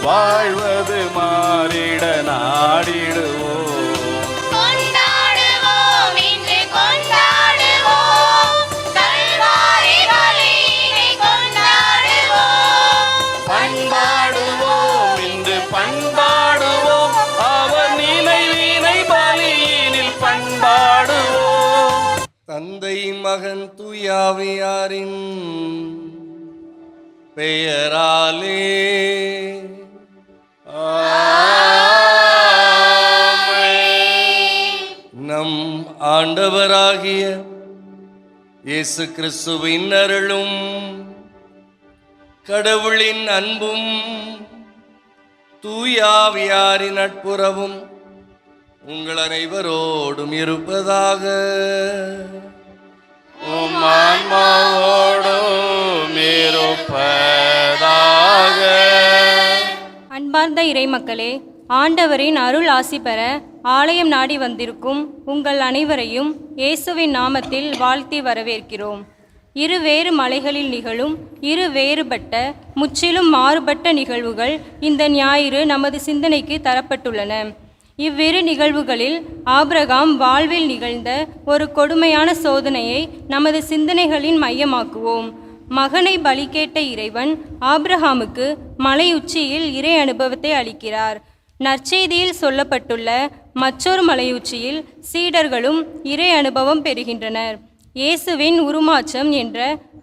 வாழ்வது மாறிட நாடிடுவோம். பண்பாடுவோம் இன்று பண்பாடுவோம், அவர் நினைவினை பலியினில் பண்பாடுவோம். தந்தை மகன் தூயாவியாரின் பெயராலே நம் ஆண்டவராகிய இயேசு கிறிஸ்துவின் அருளும் கடவுளின் அன்பும் தூயாவியாரின் நட்புறவும் உங்கள் அனைவரோடும் இருப்பதாக. உம் ஆன்மாவோடும் இருப்பதாக. அன்பார்ந்த இறைமக்களே, ஆண்டவரின் அருள் ஆசி பெற ஆலயம் நாடி வந்திருக்கும் உங்கள் அனைவரையும் இயேசுவின் நாமத்தில் வாழ்த்தி வரவேற்கிறோம். இருவேறு மலைகளில் நிகழும் இரு வேறுபட்ட முற்றிலும் மாறுபட்ட நிகழ்வுகள் இந்த ஞாயிறு நமது சிந்தனைக்கு தரப்பட்டுள்ளன. இவ்விரு நிகழ்வுகளில் ஆபிரகாம் வாழ்வில் நிகழ்ந்த ஒரு கொடுமையான சோதனையை நமது சிந்தனைகளின் மையமாக்குவோம். மகனை பலி கேட்ட இறைவன் ஆபிரகாமுக்கு மலை உச்சியில் இறை அனுபவத்தை அளிக்கிறார். நற்செய்தியில் சொல்லப்பட்டுள்ள மற்றொரு மலையுச்சியில் சீடர்களும் இறை அனுபவம் பெறுகின்றனர். இயேசுவின் உருமாற்றம் என்ற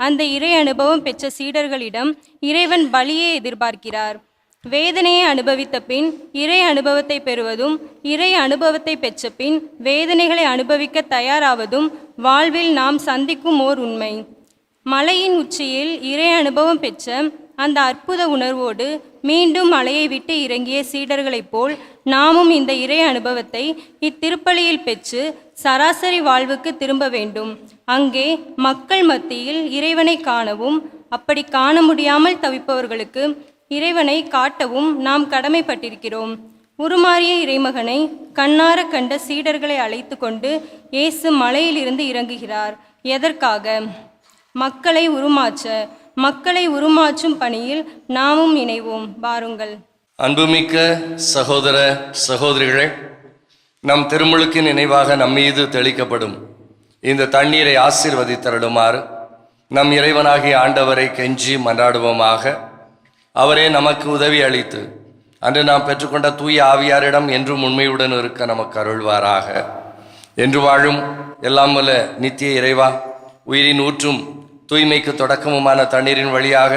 அந்த இறை அனுபவம் பெற்ற சீடர்களிடம் இறைவன் பலியை எதிர்பார்க்கிறார். வேதனையை அனுபவித்த பின் இறை அனுபவத்தை பெறுவதும் இறை அனுபவத்தை பெற்ற பின் வேதனைகளை அனுபவிக்க தயாராவதும் வாழ்வில் நாம் சந்திக்கும் ஓர் உண்மை. மலையின் உச்சியில் இறை அனுபவம் பெற்ற அந்த அற்புத உணர்வோடு மீண்டும் மலையை விட்டு இறங்கிய சீடர்களைப் போல் நாமும் இந்த இறை அனுபவத்தை இத்திருப்பலியில் பெற்று சராசரி வாழ்வுக்கு திரும்ப வேண்டும். அங்கே மக்கள் மத்தியில் இறைவனை காணவும் அப்படி காண முடியாமல் தவிப்பவர்களுக்கு இறைவனை காட்டவும் நாம் கடமைப்பட்டிருக்கிறோம். உருமாறிய இறைமகனை கண்ணார கண்ட சீடர்களை அழைத்து கொண்டு இயேசு மலையிலிருந்து இறங்குகிறார். எதற்காக? மக்களை உருமாற்றும் பணியில் நாமும் இணைவோம். வாருங்கள். அன்புமிக்க சகோதர சகோதரிகளே, நம் திருமுழுக்கின் நினைவாக நம்மீது தெளிக்கப்படும் இந்த தண்ணீரை ஆசீர்வதித்தருளுமாறு நம் இறைவனாகிய ஆண்டவரை கெஞ்சி மன்றாடுவோமாக. அவரே நமக்கு உதவி அளித்து அன்று நாம் பெற்றுக்கொண்ட தூய ஆவியாரிடம் என்றும் உண்மையுடன் இருக்க நமக்கு அருள்வாராக. என்று வாழும் எல்லாம் வல்ல நித்திய இறைவா, உயிரின் ஊற்றும் தூய்மைக்கு தொடக்கமுமான தண்ணீரின் வழியாக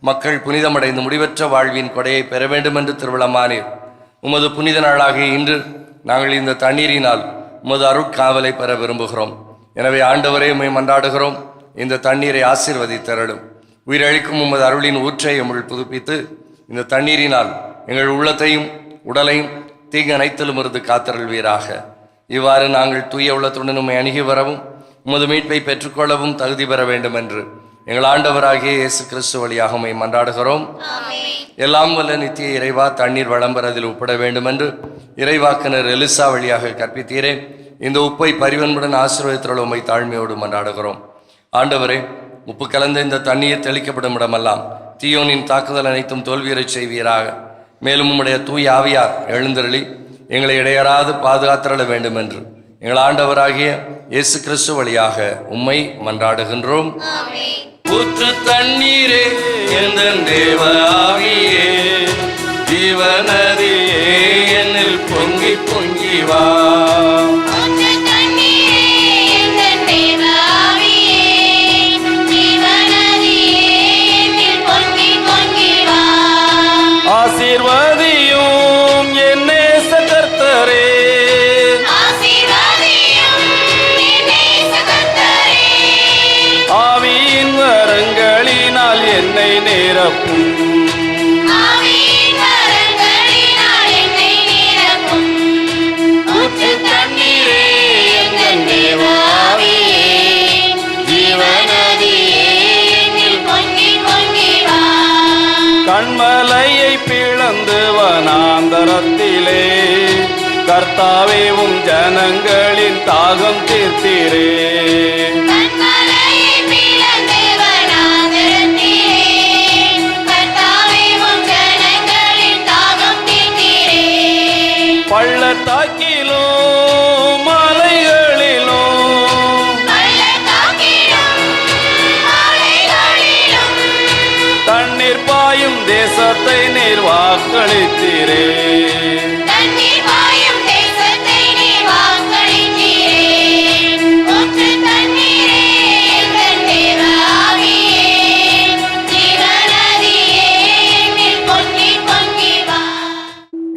மக்கள் புனிதமடைந்து முடிவற்ற வாழ்வின் கொடையை பெற வேண்டும் என்று திருவிழமானீர். உமது புனித நாளாகிய இன்று நாங்கள் இந்த தண்ணீரினால் உமது அருட்காவலை பெற விரும்புகிறோம். எனவே ஆண்டவரே, உம்மை மன்றாடுகிறோம், இந்த தண்ணீரை ஆசீர்வதித்தருளும். உயிரழிக்கும் உமது அருளின் ஊற்றை எம்முள் புதுப்பித்து இந்த தண்ணீரினால் எங்கள் உள்ளத்தையும் உடலையும் தீங்கு அனைத்திலும் இருந்து காத்தருள்வீராக. இவ்வாறு நாங்கள் தூய உள்ளத்துடன் உம்மை அணுகி வரவும் உமது மீட்பை பெற்றுக்கொள்ளவும் தகுதி பெற வேண்டும் என்று எங்கள் ஆண்டவராகிய இயேசு கிறிஸ்து வழியாக உம்மை மன்றாடுகிறோம். எல்லாம் வல்ல நித்திய இறைவா, தண்ணீர் வளம்பெறதில் உட்பட வேண்டும் என்று இறைவாக்கினர் எலிசா வழியாக கற்பித்தீரே. இந்த உப்பை பரிவன்புடன் ஆசீர்வதித்தருள உம்மை தாழ்மையோடு மன்றாடுகிறோம். ஆண்டவரே, உப்பு கலந்த இந்த தண்ணீர் தெளிக்கப்படும் இடமெல்லாம் தீயோனின் தாக்குதல் அனைத்தும் தோல்வியுறச் செய்வீராக. மேலும் உம்முடைய தூய ஆவியார் எழுந்தருளி எங்களை இடையறாது பாதுகாத்தருள வேண்டும் என்று எங்கள் ஆண்டவராகிய இயேசு கிறிஸ்து வழியாக உம்மை மன்றாடுகின்றோம். ஊற்று தண்ணீரே, எந்தன் தேவ ஆவியே, ஜீவநதியே, என்னில் பொங்கி பொங்கி வா. ஆசீர்வதியும் என் நேச கர்த்தரே, ஆவியின் வரங்களினால் என்னை நிரப்பும். ஊற்று தண்ணீரே, எந்தன் தேவ ஆவியே, ஜீவநதியே, என்னில் பொங்கி பொங்கி வா. கண்மலையை பிளந்து வனாந்தரத்திலே கர்த்தாவே உம் ஜனங்களின் தாகம் தீர்த்தீரே. பள்ளத்தாக்கிலும் மலைகளிலும் தண்ணீர் பாயும் தேசத்தை நீர் வாக்களித்தீரே.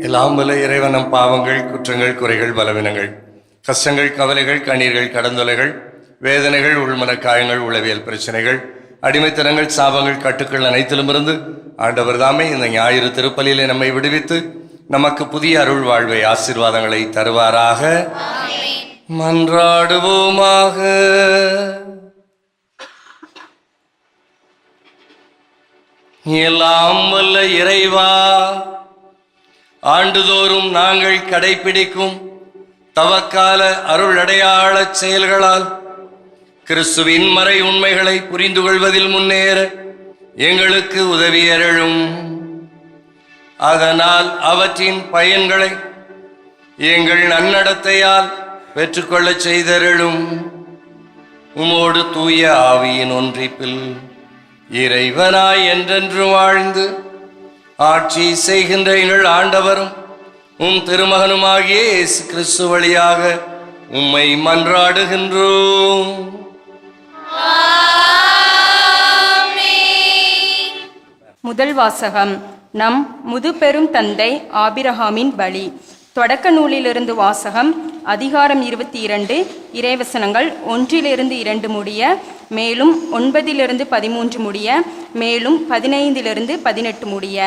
எல்லாம் வல்ல இறைவன் நம் பாவங்கள், குற்றங்கள், குறைகள், பலவீனங்கள், கஷ்டங்கள், கவலைகள், கண்ணீர்கள், கடந்தொலைகள், வேதனைகள், உள்மன காயங்கள், உளவியல் பிரச்சனைகள், அடிமைத்தனங்கள், சாபங்கள், கட்டுக்கள் அனைத்திலுமிருந்து ஆண்டவர் தாமே இந்த ஞாயிறு திருப்பலியிலே நம்மை விடுவித்து நமக்கு புதிய அருள் வாழ்வை, ஆசீர்வாதங்களை தருவாராக. மன்றாடுவோமாக. எல்லாம் வல்ல இறைவா, ஆண்டுதோறும் நாங்கள் கடைபிடிக்கும் தவக்கால அருள் அடையாள செயல்களால் கிறிஸ்துவின் மறை உண்மைகளை புரிந்து கொள்வதில் முன்னேற எங்களுக்கு உதவி அருளும். அதனால் அவற்றின் பயன்களை எங்கள் நன்னடத்தையால் பெற்றுக்கொள்ள செய்தருளும். உமோடு தூய ஆவியின் ஒன்றிப்பில் இறைவனாய் என்றென்று வாழ்ந்து ஆட்சி செய்கின்ற எங்கள் ஆண்டவரும் உம் திருமகனுமாகிய இயேசு கிறிஸ்து வழியாக உம்மை மன்றாடுகின்றோம். முதல் வாசகம். நம் முதுபெரும் தந்தை ஆபிரகாமின் பலி. தொடக்க நூலிலிருந்து வாசகம். அதிகாரம் 22, இறைவசனங்கள் 1-2 முடிய, மேலும் 9-13 முடிய, மேலும் 15-18 முடிய.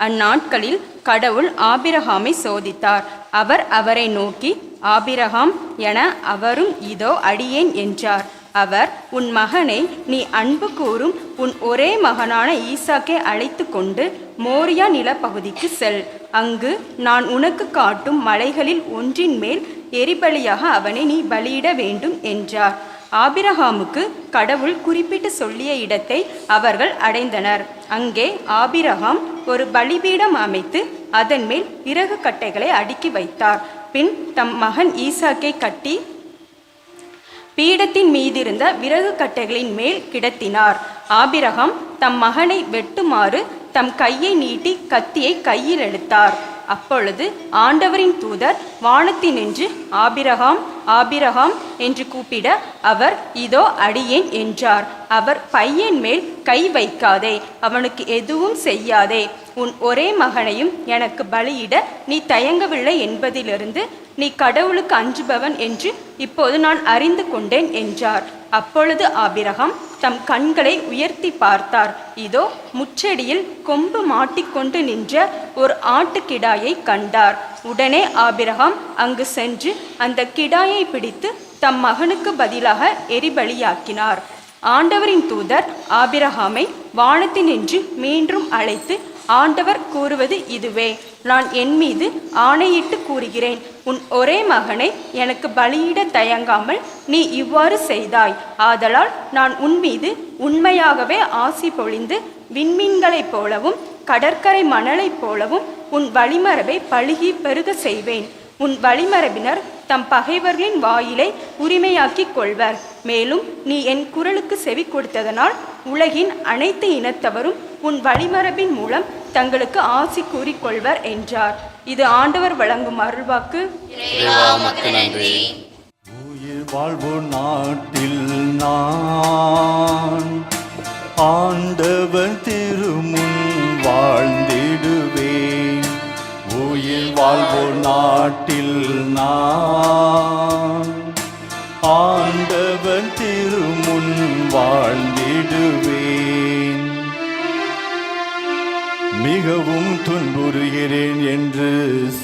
அந்நாட்களில் கடவுள் ஆபிரகாமை சோதித்தார். அவர் அவரை நோக்கி, ஆபிரகாம் என, அவரும் இதோ அடியேன் என்றார். அவர், உன் மகனை நீ அன்பு கூறும் உன் ஒரே மகனான ஈசாக்கை அழைத்து கொண்டு மோரியா நிலப்பகுதிக்கு செல். அங்கு நான் உனக்கு காட்டும் மலைகளில் ஒன்றின் மேல் எரிபலியாக அவனை நீ பலியிட வேண்டும் என்றார். ஆபிரகாமுக்கு கடவுள் குறிப்பிட்டு சொல்லிய இடத்தை அவர்கள் அடைந்தனர். அங்கே ஆபிரகாம் ஒரு பலிபீடம் அமைத்து அதன் மேல் விறகு கட்டைகளை அடுக்கி வைத்தார். பின் தம் மகன் ஈசாக்கை கட்டி பீடத்தின் மீதிருந்த விறகு கட்டைகளின் மேல் கிடத்தினார். ஆபிரகாம் தம் மகனை வெட்டுமாறு தம் கையை நீட்டி கத்தியை கையில் எடுத்தார். அப்பொழுது ஆண்டவரின் தூதர் வானத்தினின்று ஆபிரகாம் ஆபிரகாம் என்று கூப்பிட, அவர் இதோ அடியேன் என்றார். அவர், பையன் மேல் கை வைக்காதே, அவனுக்கு எதுவும் செய்யாதே. உன் ஒரே மகனையும் எனக்கு பலியிட நீ தயங்கவில்லை என்பதிலிருந்து நீ கடவுளுக்கு அஞ்சுபவன் என்று இப்போது நான் அறிந்து கொண்டேன் என்றார். அப்பொழுது ஆபிரகாம் தம் கண்களை உயர்த்தி பார்த்தார். இதோ முச்செடியில் கொம்பு மாட்டிக்கொண்டு நின்ற ஒரு ஆட்டுக்கிடாயை கண்டார். உடனே ஆபிரகாம் அங்கு சென்று அந்த கிடாயை பிடித்து தம் மகனுக்கு பதிலாக எரிபலியாக்கினார். ஆண்டவரின் தூதர் ஆபிரகாமை வானத்தினின்று மீண்டும் அழைத்து, ஆண்டவர் கூறுவது இதுவே, நான் என் மீது ஆணையிட்டு கூறுகிறேன், உன் ஒரே மகனை எனக்கு பலியிட தயங்காமல் நீ இவ்வாறு செய்தாய். ஆதலால் நான் உன் மீது உண்மையாகவே ஆசி பொழிந்து விண்மீன்களைப் போலவும் கடற்கரை மணலைப் போலவும் உன் வழிமரபை பழுகி பெருக செய்வேன். உன் வழிமரபினர் தம் பகைவர்களின் வாயிலை உரிமையாக்கிக் கொள்வர். மேலும் நீ என் குரலுக்கு செவி கொடுத்ததனால் உலகின் அனைத்து இனத்தவரும் உன் வழிமரபின் மூலம் தங்களுக்கு ஆசி கூறிக்கொள்வர் என்றார். இது ஆண்டவர் வழங்கும் அருள்வாக்கு. உயிர் வாழ்வு நாட்டில் நான் ஆண்டவர் திருமுன் வாழ்ந்திடுவேன். உயிர் வாழ்வு நாட்டில் நான் ஆண்டவர் திருமுன் வாழ்ந்திடுவேன். மிகவும் துன்புறுகிறேன் என்று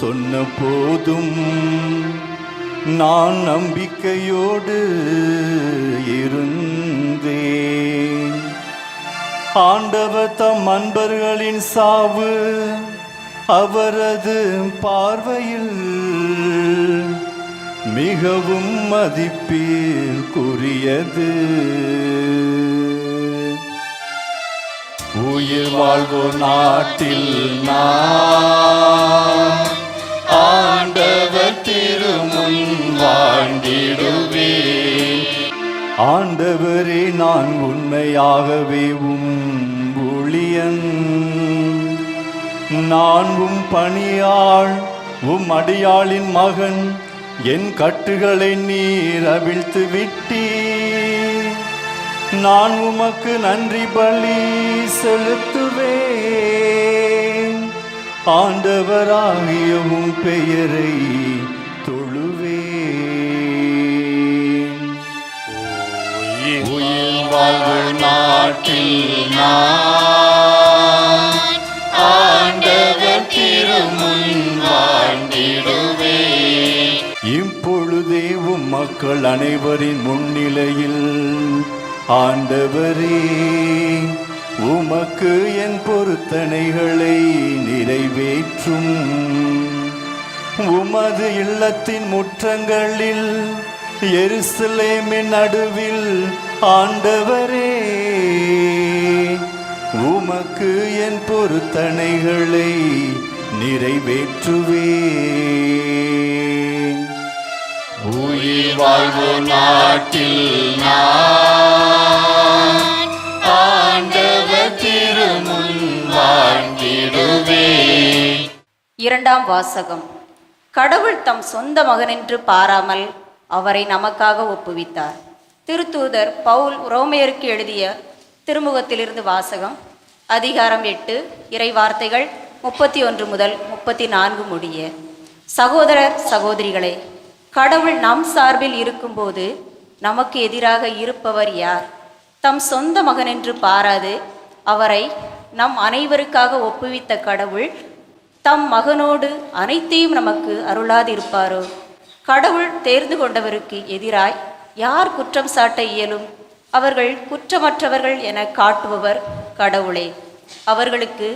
சொன்ன போதும் நான் நம்பிக்கையோடு இருந்தேன். ஆண்டவர் தம் அன்பர்களின் சாவு அவரது பார்வையில் மிகவும் மதிப்பிற்குரியது. உயிர் வாழ்வு நாட்டில் நான் ஆண்டவர் ஆண்டவரே, நான் உண்மையாகவே ஊழியன். நான் பணியாள், அடியாளின் மகன். என் கட்டுகளை நீர் அவிழ்த்து விட்டீர். நான் உமக்கு நன்றி பலி செலுத்துவேன். ஆண்டவராகிய பெயரை தொழுவேன். உயிர் வாழ்வு நாட்டில் நான் ஆண்டவர் திருமுன் வாழ்ந்திடுவேன். இப்பொழுதே மக்கள் அனைவரின் முன்னிலையில் ஆண்டவரே, உமக்கு என் பொருத்தனைகளை நிறைவேற்றும். உமது இல்லத்தின் முற்றங்களில் எருசலேமின் நடுவில் ஆண்டவரே, உமக்கு என் பொருத்தனைகளை நிறைவேற்றுவேன். உயிர் வாழ்வு நாட்டில் நான் ஆண்டவர் திருமுன் வாழ்ந்திடுவேன். இரண்டாம் வாசகம். கடவுள் தம் சொந்த மகனென்று பாராமல் அவரை நமக்காக ஒப்புவித்தார். திருத்தூதர் பவுல் ரோமையருக்கு எழுதிய திருமுகத்திலிருந்து வாசகம். அதிகாரம் 8, இறை வார்த்தைகள் 31 முதல் 34 முடிய. சகோதரர் சகோதரிகளே, கடவுள் நம் சார்பில் இருக்கும்போது நமக்கு எதிராக இருப்பவர் யார்? தம் சொந்த மகனென்று பாராது அவரை நம் அனைவருக்காக ஒப்புவித்த கடவுள் தம் மகனோடு அனைத்தையும் நமக்கு அருளாதிருப்பாரோ? கடவுள் தேர்ந்து கொண்டவருக்கு எதிராய் யார் குற்றம் சாட்ட இயலும்? அவர்கள் குற்றமற்றவர்கள் என காட்டுபவர் கடவுளே. அவர்களுக்கு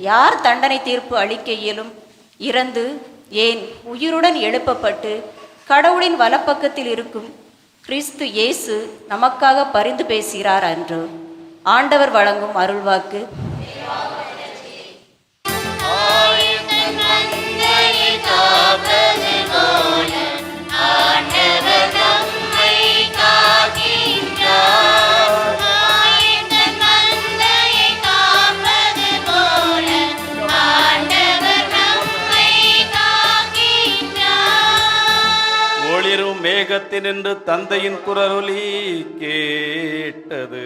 யார் தண்டனை தீர்ப்பு அளிக்க இயலும்? இறந்து ஏன் உயிருடன் எழுப்பப்பட்டு கடவுளின் வலப்பக்கத்தில் இருக்கும் கிறிஸ்து இயேசு நமக்காக பரிந்து பேசுகிறார் அன்று. ஆண்டவர் வழங்கும் அருள்வாக்கு. மேகத்தினின்று தந்தையின் குரலொலி கேட்டது.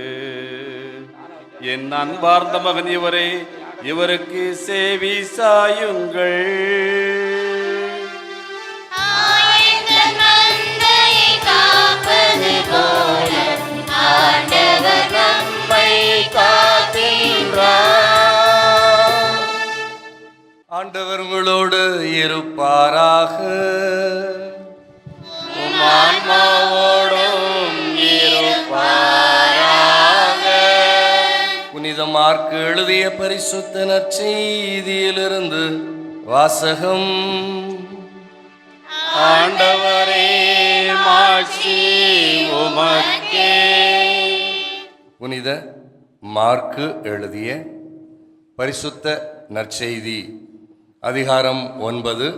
என் அன்பார்ந்த மகன் இவரே, இவருக்கு சேவி சாயுங்கள். ஆண்டவர் உங்களோடு இருப்பாராக. புனித மார்க்கு எழுதிய பரிசுத்த நற்செய்தியிலிருந்து வாசகம். ஆண்டவரே, மாட்சி உமக்கே. புனித மார்க்கு எழுதிய பரிசுத்த நற்செய்தி, அதிகாரம் 9,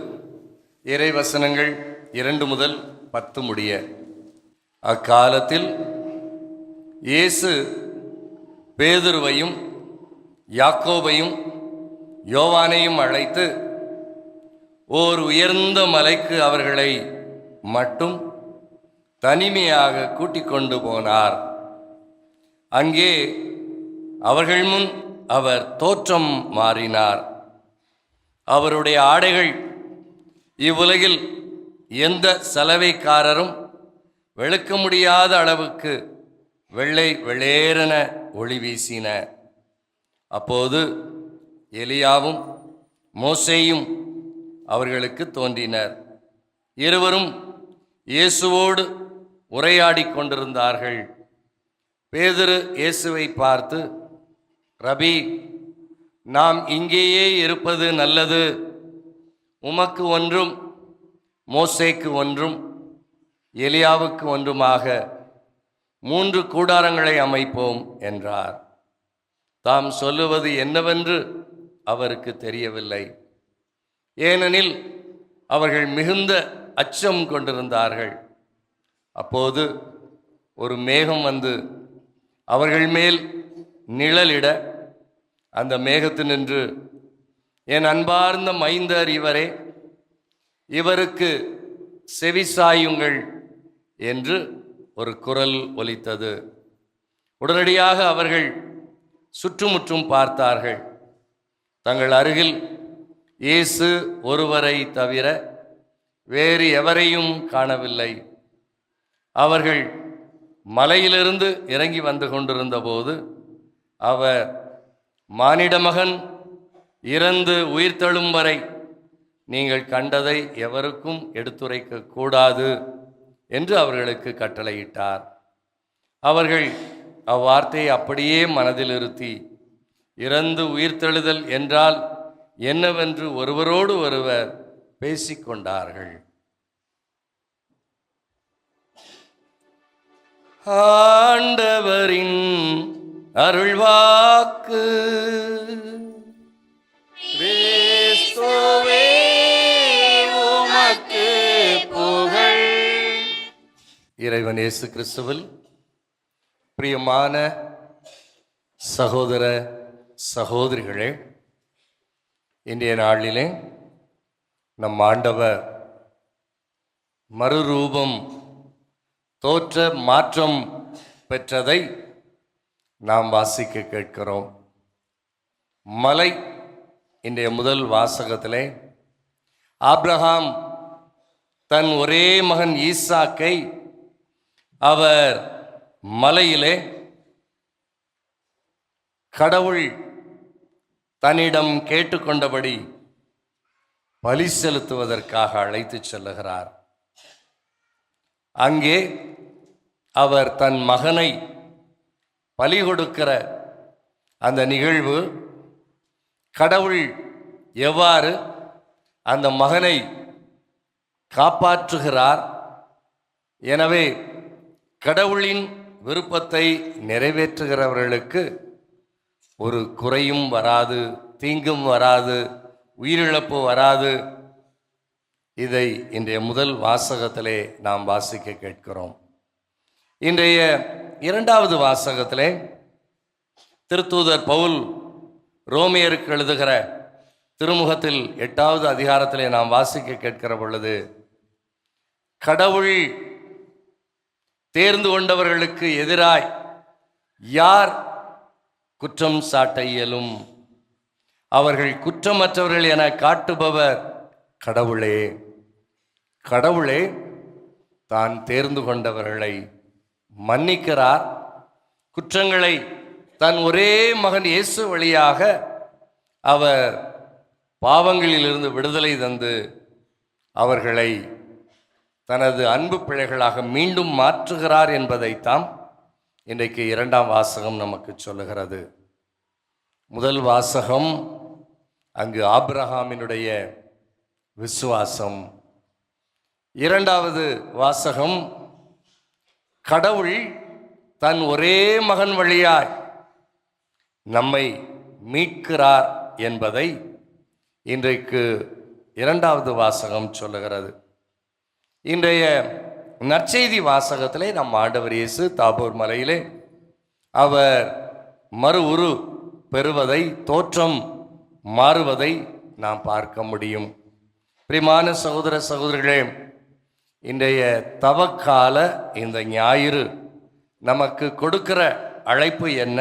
இறை வசனங்கள் 2 முதல் 10 முடிய. அக்காலத்தில் இயேசு பேதுருவையும் யாக்கோபையும் யோவானையும் அழைத்து ஓர் உயர்ந்த மலைக்கு அவர்களை மட்டும் தனிமையாக கூட்டிக் கொண்டு போனார். அங்கே அவர்கள் முன் அவர் தோற்றம் மாறினார். அவருடைய ஆடைகள் இவ்வுலகில் எந்த சலவைக்காரரும் வெளுக்க முடியாத அளவுக்கு வெள்ளை வெளேரென ஒளி வீசின. அப்போது எலியாவும் மோசேயும் அவர்களுக்கு தோன்றினர். இருவரும் இயேசுவோடு உரையாடி கொண்டிருந்தார்கள். பேதுரு இயேசுவை பார்த்து, ரபி, நாம் இங்கேயே இருப்பது நல்லது. உமக்கு ஒன்றும் மோசேக்கு ஒன்றும் எலியாவுக்கு ஒன்றுமாக 3 கூடாரங்களை அமைப்போம் என்றார். தாம் சொல்லுவது என்னவென்று அவருக்கு தெரியவில்லை. ஏனெனில் அவர்கள் மிகுந்த அச்சம் கொண்டிருந்தார்கள். அப்போது ஒரு மேகம் வந்து அவர்கள் மேல் நிழலிட, அந்த மேகத்தினின்று என் அன்பார்ந்த மைந்தர் இவரே, இவருக்கு செவிசாயுங்கள் என்று ஒரு குரல் ஒலித்தது. உடனடியாக அவர்கள் சுற்றுமுற்றும் பார்த்தார்கள். தங்கள் அருகில் இயேசு ஒருவரை தவிர வேறு எவரையும் காணவில்லை. அவர்கள் மலையிலிருந்து இறங்கி வந்து கொண்டிருந்த போது அவர், மானிட மகன் இறந்து உயிர்த்தெழும் வரை நீங்கள் கண்டதை எவருக்கும் எடுத்துரைக்க கூடாது என்று அவர்களுக்கு கட்டளையிட்டார். அவர்கள் அவ்வார்த்தையை அப்படியே மனதில் இருத்தி, இறந்து உயிர்த்தெழுதல் என்றால் என்னவென்று ஒருவரோடு ஒருவர் பேசிக்கொண்டார்கள். ஆண்டவரின் அருள்வாக்கு. கிறிஸ்துவே உமக்கு புகழ். இறைவன் இயேசு கிறிஸ்துவில் பிரியமான சகோதர சகோதரிகளே, இன்றைய நாளிலே நம் ஆண்டவர் மறுரூபம் தோற்ற மாற்றம் பெற்றதை நாம் வாசிக்க கேட்கிறோம். மலை இன்றைய முதல் வாசகத்திலே ஆபிரகாம் தன் ஒரே மகன் ஈசாக்கை அவர் மலையிலே கடவுள் தன்னிடம் கேட்டுக்கொண்டபடி பலி செலுத்துவதற்காக அழைத்துச் செல்லுகிறார். அங்கே அவர் தன் மகனை பலி கொடுக்கிற அந்த நிகழ்வு, கடவுள் எவ்வாறு அந்த மகனை காப்பாற்றுகிறார், எனவே கடவுளின் விருப்பத்தை நிறைவேற்றுகிறவர்களுக்கு ஒரு குறையும் வராது, தீங்கும் வராது, உயிரிழப்பு வராது. இதை இன்றைய முதல் வாசகத்திலே நாம் வாசிக்க கேட்கிறோம். இன்றைய இரண்டாவது வாசகத்திலே திருத்தூதர் பவுல் ரோமியருக்கு எழுதுகிற திருமுகத்தில் 8வது அதிகாரத்திலே நாம் வாசிக்க கேட்கிற பொழுது, கடவுள் தேர்ந்து கொண்டவர்களுக்கு எதிராய் யார் குற்றம் சாட்ட இயலும்? அவர்கள் குற்றமற்றவர்கள் என காட்டுபவர் கடவுளே. கடவுளே தான் தேர்ந்து கொண்டவர்களை மன்னிக்கிறார். குற்றங்களை தன் ஒரே மகன் இயேசு வழியாக அவர் பாவங்களிலிருந்து விடுதலை தந்து அவர்களை தனது அன்பு பிள்ளைகளாக மீண்டும் மாற்றுகிறார் என்பதைத்தான் இன்றைக்கு இரண்டாம் வாசகம் நமக்கு சொல்லுகிறது. முதல் வாசகம் அங்கு ஆபிரகாமினுடைய விசுவாசம். இரண்டாவது வாசகம் கடவுள் தன் ஒரே மகன் வழியாய் நம்மை மீட்கிறார் என்பதை இன்றைக்கு இரண்டாவது வாசகம் சொல்லுகிறது. இன்றைய நற்செய்தி வாசகத்திலே நம் ஆண்டவர் இயேசு தாபோர் மலையிலே அவர் மறு உரு பெறுவதை, தோற்றம் மாறுவதை நாம் பார்க்க முடியும். பிரியமான சகோதர சகோதரிகளே, இன்றைய தவக்கால இந்த ஞாயிறு நமக்கு கொடுக்கிற அழைப்பு என்ன?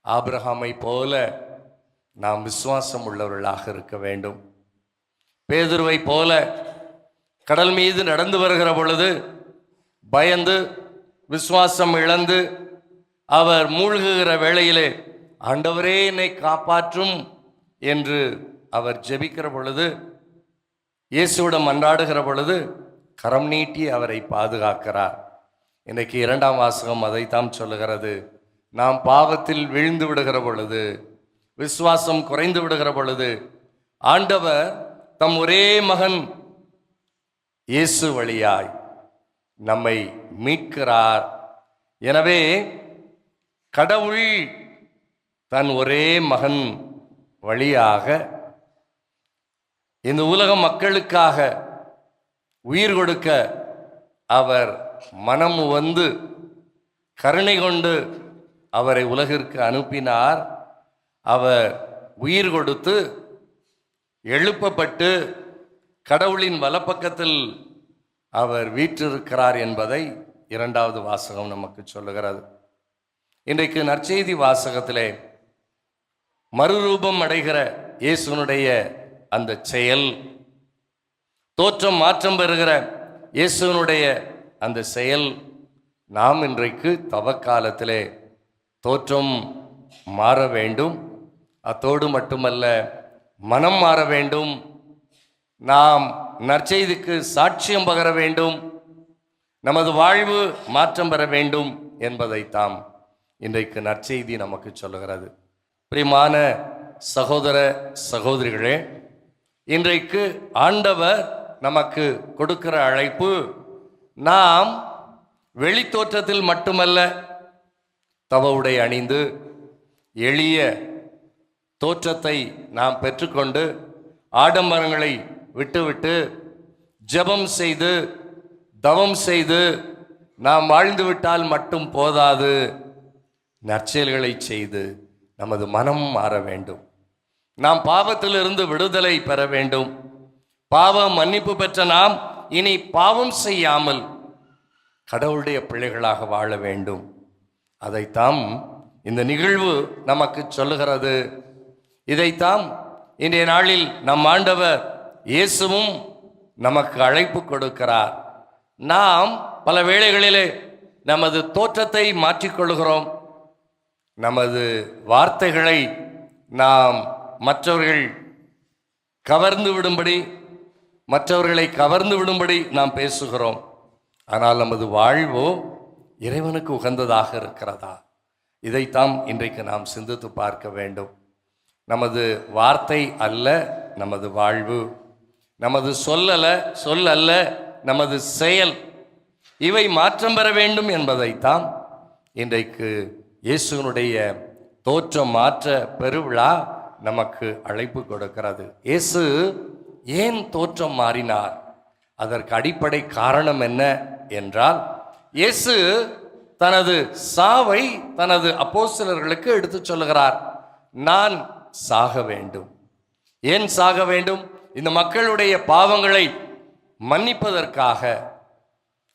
ஆபிரகாமை போல நாம் விசுவாசம் உள்ளவர்களாக இருக்க வேண்டும். பேதுருவை போல கடல் மீது நடந்து வருகிற பொழுது பயந்து விசுவாசம் இழந்து அவர் மூழ்குகிற வேளையிலே, ஆண்டவரே என்னை காப்பாற்றும் என்று அவர் ஜெபிக்கிற பொழுது, இயேசுவிடம் மன்றாடுகிற பொழுது கரம் நீட்டி அவரை பாதுகாக்கிறார். இன்றைக்கு இரண்டாம் வாசகம் அதைத்தான் சொல்லுகிறது. நாம் பாவத்தில் வீழ்ந்து விடுகிற பொழுது, விசுவாசம் குறைந்து விடுகிற பொழுது, ஆண்டவர் தம் ஒரே மகன் இயேசு வழியாய் நம்மை மீட்கிறார். எனவே கடவுள் தன் ஒரே மகன் வழியாக இந்த உலக மக்களுக்காக உயிர் கொடுக்க அவர் மனம் வந்து கருணை கொண்டு அவரை உலகிற்கு அனுப்பினார். அவர் உயிர் கொடுத்து எழுப்பப்பட்டு கடவுளின் வலப்பக்கத்தில் அவர் வீற்றிருக்கிறார் என்பதை இரண்டாவது வாசகம் நமக்கு சொல்லுகிறது. இன்றைக்கு நற்செய்தி வாசகத்திலே மறுரூபம் அடைகிற இயேசுனுடைய அந்த செயல், தோற்றம் மாற்றம் பெறுகிற இயேசுனுடைய அந்த செயல், நாம் இன்றைக்கு தவக்காலத்திலே தோற்றம் மாற வேண்டும். அத்தோடு மட்டுமல்ல, மனம் மாற வேண்டும். நாம் நற்செய்திக்கு சாட்சியம் பகர வேண்டும். நமது வாழ்வு மாற்றம் பெற வேண்டும் என்பதைத்தாம் இன்றைக்கு நற்செய்தி நமக்கு சொல்லுகிறது. பிரியமான சகோதர சகோதரிகளே, இன்றைக்கு ஆண்டவர் நமக்கு கொடுக்கிற அழைப்பு, நாம் வெளி தோற்றத்தில் மட்டுமல்ல, தவ உடை அணிந்து எளிய தோற்றத்தை நாம் பெற்றுக்கொண்டு ஆடம்பரங்களை விட்டுவிட்டு ஜெபம் செய்து தவம் செய்து நாம் வாழ்ந்துவிட்டால் மட்டும் போதாது, நற்செயல்களை செய்து நமது மனம் மாற வேண்டும். நாம் பாவத்திலிருந்து விடுதலை பெற வேண்டும். பாவ மன்னிப்பு பெற்ற நாம் இனி பாவம் செய்யாமல் கடவுளுடைய பிள்ளைகளாக வாழ வேண்டும். அதைத்தாம் இந்த நிகழ்வு நமக்கு சொல்லுகிறது. இதைத்தாம் இன்றைய நாளில் நம் ஆண்டவர் இயேசுவும் நமக்கு அழைப்பு கொடுக்கிறார். நாம் பல வேளைகளிலே நமது தோற்றத்தை மாற்றிக்கொள்கிறோம். நமது வார்த்தைகளை நாம் மற்றவர்களை கவர்ந்து விடும்படி நாம் பேசுகிறோம். ஆனால் நமது வாழ்வோ இறைவனுக்கு உகந்ததாக இருக்கிறதா? இதைத்தான் இன்றைக்கு நாம் சிந்தித்து பார்க்க வேண்டும். நமது வார்த்தை அல்ல நமது வாழ்வு, நமது சொல் அல்ல நமது செயல், இவை மாற்றம் பெற வேண்டும் என்பதைத்தான் இன்றைக்கு இயேசுனுடைய தோற்றம் மாற்ற பெருவிழா நமக்கு அழைப்பு கொடுக்கிறது. இயேசு ஏன் தோற்றம் மாறினார்? அதற்கு அடிப்படை காரணம் என்ன என்றால், இயேசு தனது சாவை தனது அப்போஸ்தலர்களுக்கு எடுத்துச் சொல்லுகிறார். நான் சாக வேண்டும். ஏன் சாக வேண்டும்? இந்த மக்களுடைய பாவங்களை மன்னிப்பதற்காக,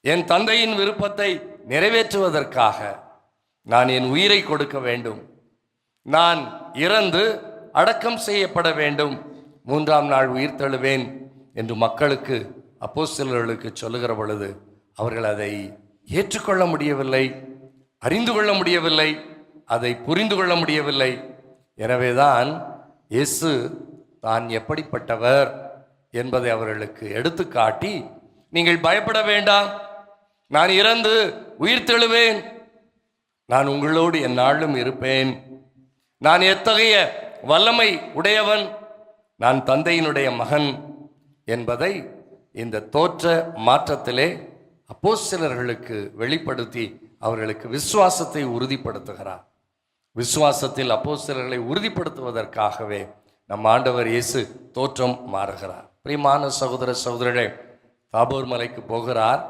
என் தந்தையின் விருப்பத்தை நிறைவேற்றுவதற்காக நான் என் உயிரை கொடுக்க வேண்டும். நான் இறந்து அடக்கம் செய்யப்பட வேண்டும். 3ஆம் நாள் உயிர் தழுவேன் என்று மக்களுக்கு அப்போஸ்தலர்களுக்கு சொல்லுகிற பொழுது அவர்கள் அதை ஏற்றுக்கொள்ள முடியவில்லை, அறிந்து கொள்ள முடியவில்லை, அதை புரிந்து கொள்ள முடியவில்லை. எனவேதான் இயேசு தான் எப்படிப்பட்டவர் என்பதை அவர்களுக்கு எடுத்து காட்டி, நீங்கள் பயப்பட வேண்டாம், நான் இறந்து உயிர் தெழுவேன், நான் உங்களோடு எந்நாளும் இருப்பேன், நான் எத்தகைய வல்லமை உடையவன், நான் தந்தையினுடைய மகன் என்பதை இந்த தோற்ற மாற்றத்திலே அப்போஸ்தலர்களுக்கு வெளிப்படுத்தி அவர்களுக்கு விசுவாசத்தை உறுதிப்படுத்துகிறார். விசுவாசத்தில் அப்போஸ்தலர்களை உறுதிப்படுத்துவதற்காகவே நம் ஆண்டவர் இயேசு தோற்றம் மாறுகிறார். பிரியமான சகோதர சகோதரர்களே, தாபோர் மலைக்கு போகிறார்.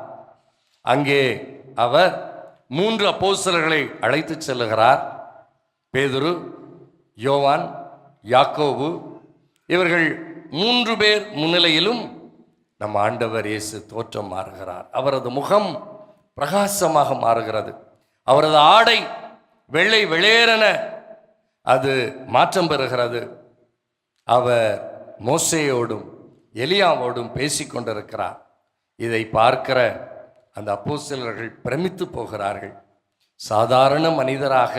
அங்கே அவர் 3 அப்போஸ்தலர்களை அழைத்து செல்லுகிறார். பேதுரு, யோவான், யாக்கோபு, இவர்கள் 3 பேர் முன்னிலையிலும் நம் ஆண்டவர் இயேசு தோற்றம் மாறுகிறார். அவரது முகம் பிரகாசமாக மாறுகிறது. அவரது ஆடை வெள்ளை வெளியேறன அது மாற்றம் பெறுகிறது. அவர் மோசேயோடும் எலியாவோடும் பேசிக்கொண்டிருக்கிறார். இதை பார்க்கிற அந்த அப்போஸ்தலர்கள் பிரமித்து போகிறார்கள். சாதாரண மனிதராக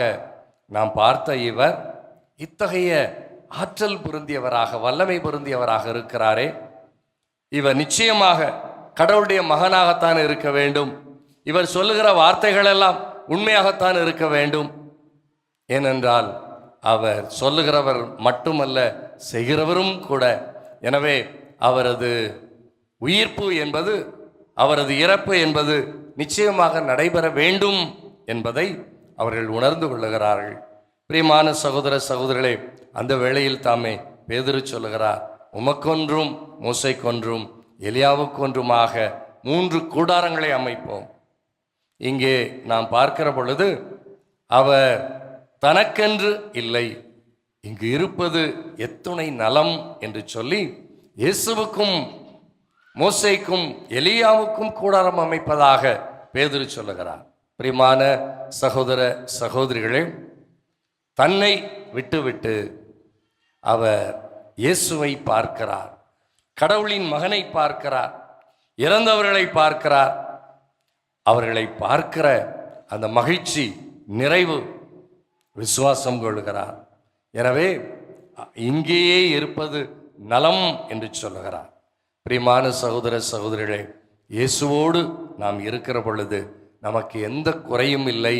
நாம் பார்த்த இவர் இத்தகைய ஆற்றல் பொருந்தியவராக, வல்லமை பொருந்தியவராக இருக்கிறாரே, இவர் நிச்சயமாக கடவுளுடைய மகனாகத்தான் இருக்க வேண்டும். இவர் சொல்லுகிற வார்த்தைகள் எல்லாம் உண்மையாகத்தான் இருக்க வேண்டும். ஏனென்றால் அவர் சொல்லுகிறவர் மட்டுமல்ல, செய்கிறவரும் கூட. எனவே அவரது உயிர்ப்பு என்பது, அவரது இறப்பு என்பது நிச்சயமாக நடைபெற வேண்டும் என்பதை அவர்கள் உணர்ந்து கொள்ளுகிறார்கள். பிரியமான சகோதர சகோதரர்களே, அந்த வேளையில் தாமே பேதுரு சொல்லுகிறார், உமக்கொன்றும் மோசைக்கொன்றும் எலியாவுக்கொன்றுமாக 3 கூடாரங்களை அமைப்போம். இங்கே நாம் பார்க்கிற பொழுது அவர் தனக்கென்று இல்லை, இங்கு இருப்பது எத்துணை நலம் என்று சொல்லி இயேசுவுக்கும் மோசேக்கும் எலியாவுக்கும் கூடாரம் அமைப்பதாக பேதுரு சொல்லுகிறார். பிரியமான சகோதர சகோதரிகளே, தன்னை விட்டுவிட்டு அவர் இயேசுவை பார்க்கிறார், கடவுளின் மகனை பார்க்கிறார், இறந்தவர்களை பார்க்கிறார். அவர்களை பார்க்கிற அந்த மகிழ்ச்சி, நிறைவு, விசுவாசம் கொள்கிறார். எனவே இங்கேயே இருப்பது நலம் என்று சொல்லுகிறார். பிரியமான சகோதர சகோதரிகளே, இயேசுவோடு நாம் இருக்கிற பொழுது நமக்கு எந்த குறையும் இல்லை.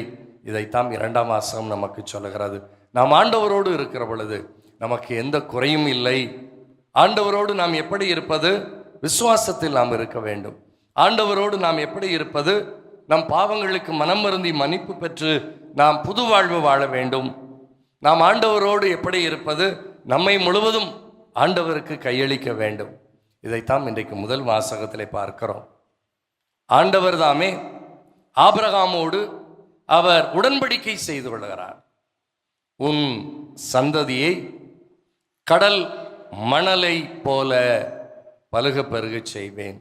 இதைத்தான் 2ஆம் வாசகம் நமக்கு சொல்லுகிறது. நாம் ஆண்டவரோடு இருக்கிற பொழுது நமக்கு எந்த குறையும் இல்லை. ஆண்டவரோடு நாம் எப்படி இருப்பது? விசுவாசத்தில் நாம் இருக்க வேண்டும். ஆண்டவரோடு நாம் எப்படி இருப்பது? நம் பாவங்களுக்கு மனம் வருந்தி மன்னிப்பு பெற்று நாம் புது வாழ்வு வாழ வேண்டும். நாம் ஆண்டவரோடு எப்படி இருப்பது? நம்மை முழுவதும் ஆண்டவருக்கு கையளிக்க வேண்டும். இதைத்தான் இன்றைக்கு முதல் வாசகத்திலே பார்க்கிறோம். ஆண்டவர் தாமே ஆபிரகாமோடு அவர் உடன்படிக்கை செய்து கொள்கிறார். உன் சந்ததியை கடல் மணலை போல பலுக பெருகச் செய்வேன்,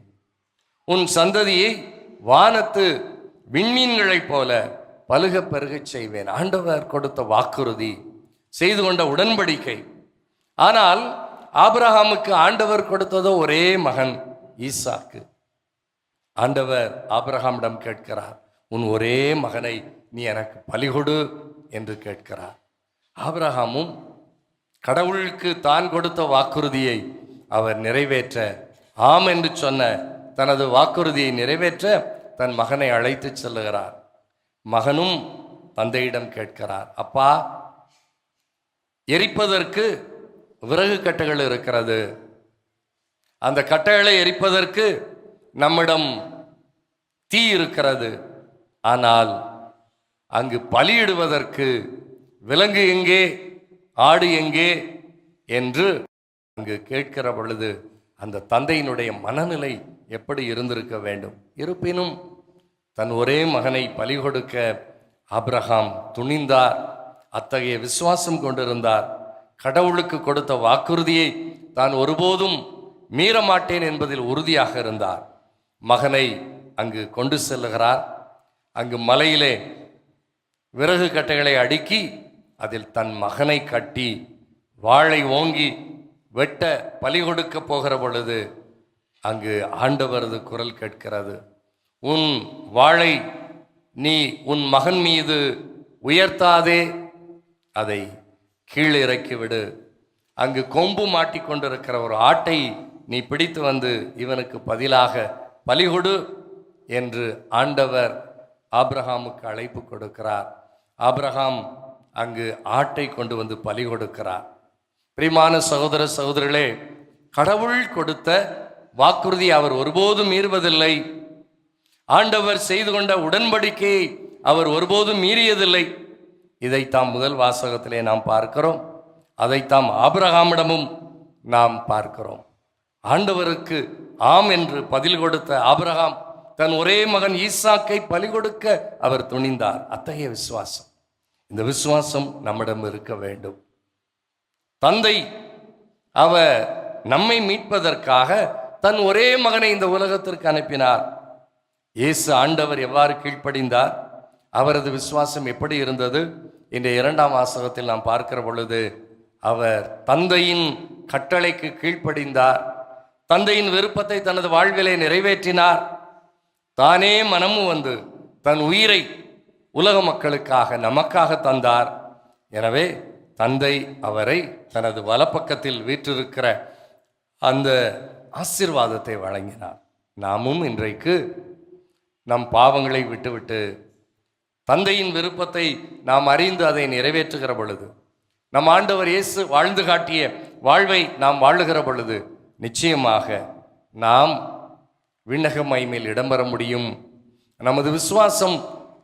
உன் சந்ததியை வானத்து விண்மீன்களைப் போல பலுக பெருகச் செய்வேன். ஆண்டவர் கொடுத்த வாக்குறுதி, செய்து கொண்ட உடன்படிக்கை. ஆனால் ஆபிரகாமுக்கு ஆண்டவர் கொடுத்ததோ ஒரே மகன் ஈசாக்கு. ஆண்டவர் ஆபிரகாமிடம் கேட்கிறார், உன் ஒரே மகனை நீ எனக்கு பலிகொடு என்று கேட்கிறார். ஆபிரகாமும் கடவுளுக்கு தான் கொடுத்த வாக்குறுதியை அவர் நிறைவேற்ற, ஆம் என்று சொன்ன தனது வாக்குறுதியை நிறைவேற்ற தன் மகனை அழைத்து செல்லுகிறார். மகனும் தந்தையிடம் கேட்கிறார், அப்பா, எரிப்பதற்கு விறகு கட்டைகள் இருக்கிறது, அந்த கட்டைகளை எரிப்பதற்கு நம்மிடம் தீ இருக்கிறது, ஆனால் அங்கு பலியிடுவதற்கு விலங்கு எங்கே, ஆடு எங்கே என்று அங்கு கேட்கிற பொழுது அந்த தந்தையினுடைய மனநிலை எப்படி இருந்திருக்க வேண்டும். இருப்பினும் தன் ஒரே மகனை பலி கொடுக்க ஆபிரகாம் துணிந்தார். அத்தகைய விசுவாசம் கொண்டிருந்தார். கடவுளுக்கு கொடுத்த வாக்குறுதியை தான் ஒருபோதும் மீற மாட்டேன் என்பதில் உறுதியாக இருந்தார். மகனை அங்கு கொண்டு செல்லுகிறார். அங்கு மலையிலே விறகு கட்டைகளை அடுக்கி அதில் தன் மகனை கட்டி வாளை ஓங்கி வெட்ட பலி கொடுக்க போகிற பொழுது அங்கு ஆண்டவரது குரல் கேட்கிறது, உன் வாளை நீ உன் மகன் மீது உயர்த்தாதே, அதை கீழே இறக்கிவிடு. அங்கு கொம்பு மாட்டிக்கொண்டிருக்கிற ஒரு ஆட்டை நீ பிடித்து வந்து இவனுக்கு பதிலாக பலிகொடு என்று ஆண்டவர் ஆபிரகாமுக்கு அழைப்பு கொடுக்கிறார். ஆபிரகாம் அங்கு ஆட்டை கொண்டு வந்து பலி கொடுக்கிறார். பிரியமான சகோதர சகோதரிகளே, கடவுள் கொடுத்த வாக்குறுதி அவர் ஒருபோதும் மீறுவதில்லை. ஆண்டவர் செய்து கொண்ட உடன்படிக்கையை அவர் ஒருபோதும் மீறியதில்லை. இதைத்தாம் முதல் வாசகத்திலே நாம் பார்க்கிறோம். அதைத்தாம் ஆபிரகாமிடமும் நாம் பார்க்கிறோம். ஆண்டவருக்கு ஆம் என்று பதில் கொடுத்த ஆபிரகாம் தன் ஒரே மகன் ஈசாக்கை பலி கொடுக்க அவர் துணிந்தார். அத்தகைய விசுவாசம், இந்த விசுவாசம் நம்மிடம் இருக்க வேண்டும். தந்தை அவர் நம்மை மீட்பதற்காக தன் ஒரே மகனை இந்த உலகத்திற்கு அனுப்பினார். இயேசு ஆண்டவர் எவ்வாறு கீழ்ப்படிந்தார், அவரது விசுவாசம் எப்படி இருந்தது? இந்த 2ஆம் வாசகத்தில் நாம் பார்க்கிற பொழுது அவர் தந்தையின் கட்டளைக்கு கீழ்ப்படிந்தார். தந்தையின் விருப்பத்தை தனது வாழ்விலே நிறைவேற்றினார். தானே மனமும் வந்து தன் உயிரை உலக மக்களுக்காக நமக்காக தந்தார். எனவே தந்தை அவரை தனது வலப்பக்கத்தில் வீற்றிருக்கிற அந்த ஆசீர்வாதத்தை வழங்கினார். நாமும் இன்றைக்கு நம் பாவங்களை விட்டுவிட்டு தந்தையின் விருப்பத்தை நாம் அறிந்து அதை நிறைவேற்றுகிற பொழுது, நம் ஆண்டவர் இயேசு வாழ்ந்து காட்டிய வாழ்வை நாம் வாழுகிற பொழுது நிச்சயமாக நாம் விண்ணக மகிமையில் இடம்பெற முடியும். நமது விசுவாசம்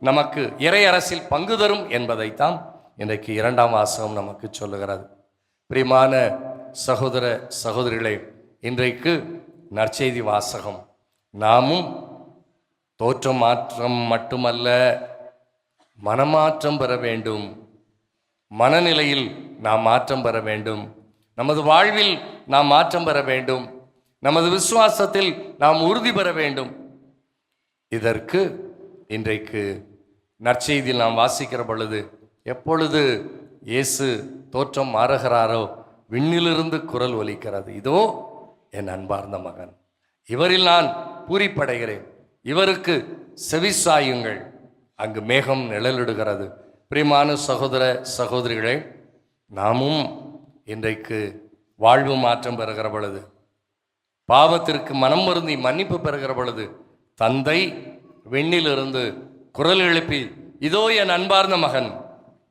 நமக்கு இறை அரசில் பங்கு தரும் என்பதைத்தான் இன்றைக்கு 2ஆம் வாசகம் நமக்கு சொல்லுகிறது. பிரியமான சகோதர சகோதரிகளே, இன்றைக்கு நற்செய்தி வாசகம். நாமும் தோற்ற மாற்றம் மட்டுமல்ல, மனமாற்றம் பெற வேண்டும். மனநிலையில் நாம் மாற்றம் பெற வேண்டும். நமது வாழ்வில் நாம் மாற்றம் பெற வேண்டும். நமது விசுவாசத்தில் நாம் உறுதி பெற வேண்டும். இதற்கு இன்றைக்கு நற்செய்தியில் நாம் வாசிக்கிற பொழுது, எப்பொழுது இயேசு தோற்றம் மாறுகிறாரோ விண்ணிலிருந்து குரல் ஒலிக்கிறது, இதோ என் அன்பார்ந்த மகன், இவரில் நான் பூரிப்படைகிறேன், இவருக்கு செவிசாயுங்கள். அங்கு மேகம் நிழலிடுகிறது. பிரியமான சகோதர சகோதரிகளே, நாமும் இன்றைக்கு வாழ்வு மாற்றம் பெறுகிற பொழுது, பாவத்திற்கு மனம் வருந்தி மன்னிப்பு பெறுகிற பொழுது, தந்தை விண்ணிலிருந்து குரல் எழுப்பி, இதோ என் அன்பார்ந்த மகன்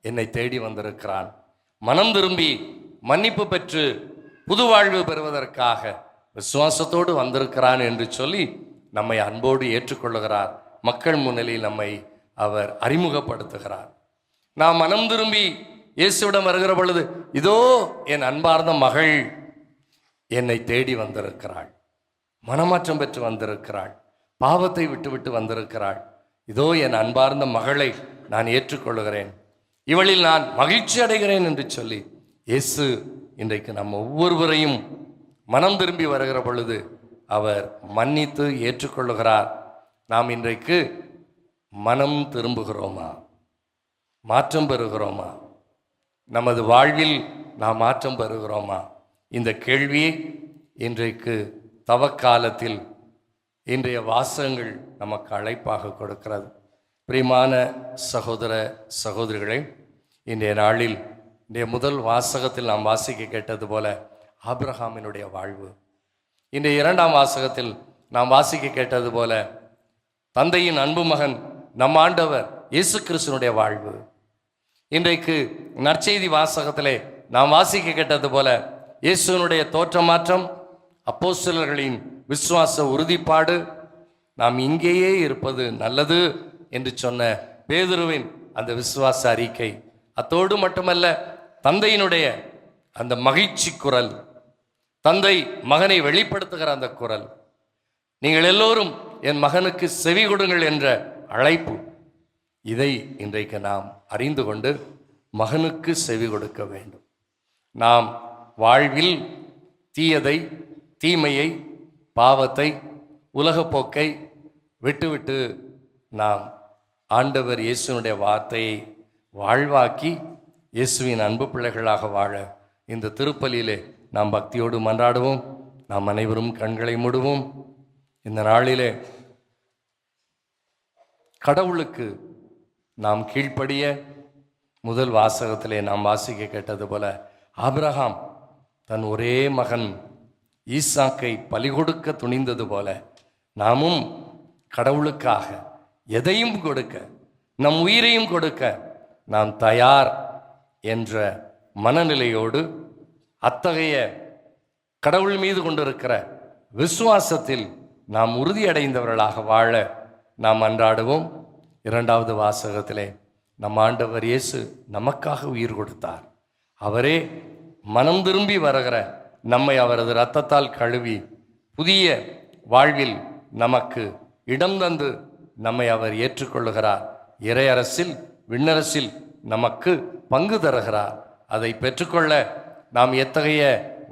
என்னை தேடி வந்திருக்கிறான், மனம் திரும்பி மன்னிப்பு பெற்று புது வாழ்வு பெறுவதற்காக விசுவாசத்தோடு வந்திருக்கிறான் என்று சொல்லி நம்மை அன்போடு ஏற்றுக்கொள்ளுகிறார். மக்கள் முன்னிலையில் நம்மை அவர் அறிமுகப்படுத்துகிறார். நாம் மனம் திரும்பி இயேசுவிடம் வருகிற பொழுது, இதோ என் அன்பார்ந்த மகள் என்னை தேடி வந்திருக்கிறாள், மனமாற்றம் பெற்று வந்திருக்கிறாள், பாவத்தை விட்டுவிட்டு வந்திருக்கிறாள், இதோ என் அன்பார்ந்த மகளை நான் ஏற்றுக்கொள்கிறேன், இவளில் நான் மகிழ்ச்சி அடைகிறேன் என்று சொல்லி இயேசு இன்றைக்கு நம்ம ஒவ்வொருவரையும் மனம் திரும்பி வருகிற பொழுது அவர் மன்னித்து ஏற்றுக்கொள்ளுகிறார். நாம் இன்றைக்கு மனம் திரும்புகிறோமா? மாற்றம் பெறுகிறோமா? நமது வாழ்வில் நாம் மாற்றம் பெறுகிறோமா? இந்த கேள்வியை இன்றைக்கு தவக்காலத்தில் இன்றைய வாசகங்கள் நமக்கு அழைப்பாக கொடுக்கிறது. பிரியமான சகோதர சகோதரிகளே, இன்றைய நாளில் இன்றைய முதல் வாசகத்தில் நாம் வாசிக்க கேட்டது போல ஆபிரகாமினுடைய வாழ்வு, இன்றைய இரண்டாம் வாசகத்தில் நாம் வாசிக்க கேட்டது போல தந்தையின் அன்பு மகன் நம் ஆண்டவர் இயேசு கிறிஸ்துனுடைய வாழ்வு, இன்றைக்கு நற்செய்தி வாசகத்திலே நாம் வாசிக்க கேட்டது போல இயேசுனுடைய தோற்றமாற்றம், அப்போஸ்தலர்களின் விசுவாச உறுதிப்பாடு, நாம் இங்கேயே இருப்பது நல்லது என்று சொன்ன பேதுருவின் அந்த விசுவாச அறிக்கை, அத்தோடு மட்டுமல்ல தந்தையினுடைய அந்த மகிழ்ச்சி குரல், தந்தை மகனை வெளிப்படுத்துகிற அந்த குரல், நீங்கள் எல்லோரும் என் மகனுக்கு செவி கொடுங்கள் என்ற அழைப்பு, இதை இன்றைக்கு நாம் அறிந்து கொண்டு மகனுக்கு செவி கொடுக்க வேண்டும். நாம் வாழ்வில் தீயதை, தீமையை, பாவத்தை, உலகப்போக்கை விட்டுவிட்டு நாம் ஆண்டவர் இயேசுனுடைய வார்த்தையை வாழ்வாக்கி இயேசுவின் அன்பு பிள்ளைகளாக வாழ இந்த திருப்பலியிலே நாம் பக்தியோடு மன்றாடுவோம். நாம் அனைவரும் கண்களை மூடுவோம். இந்த நாளிலே கடவுளுக்கு நாம் கீழ்ப்படிய முதல் வாசகத்திலே நாம் வாசிக்க கேட்டது போல ஆபிரகாம் தன் ஒரே மகன் ஈசாக்கை பலி கொடுக்க துணிந்தது போல நாமும் கடவுளுக்காக எதையும் கொடுக்க, நம் உயிரையும் கொடுக்க நாம் தயார் என்ற மனநிலையோடு, அத்தகைய கடவுள் மீது கொண்டிருக்கிற விசுவாசத்தில் நாம் உறுதியடைந்தவர்களாக வாழ நாம் அன்றாடுவோம். இரண்டாவது வாசகத்திலே நம் ஆண்டவர் இயேசு நமக்காக உயிர் கொடுத்தார். அவரே மனம் திரும்பி வருகிற நம்மை அவரது இரத்தத்தால் கழுவி புதிய வாழ்வில் நமக்கு இடம் தந்து நம்மை அவர் ஏற்றுக்கொள்ளுகிறார். இறையரசில், விண்ணரசில் நமக்கு பங்கு தருகிறார். அதை பெற்றுக்கொள்ள நாம் எத்தகைய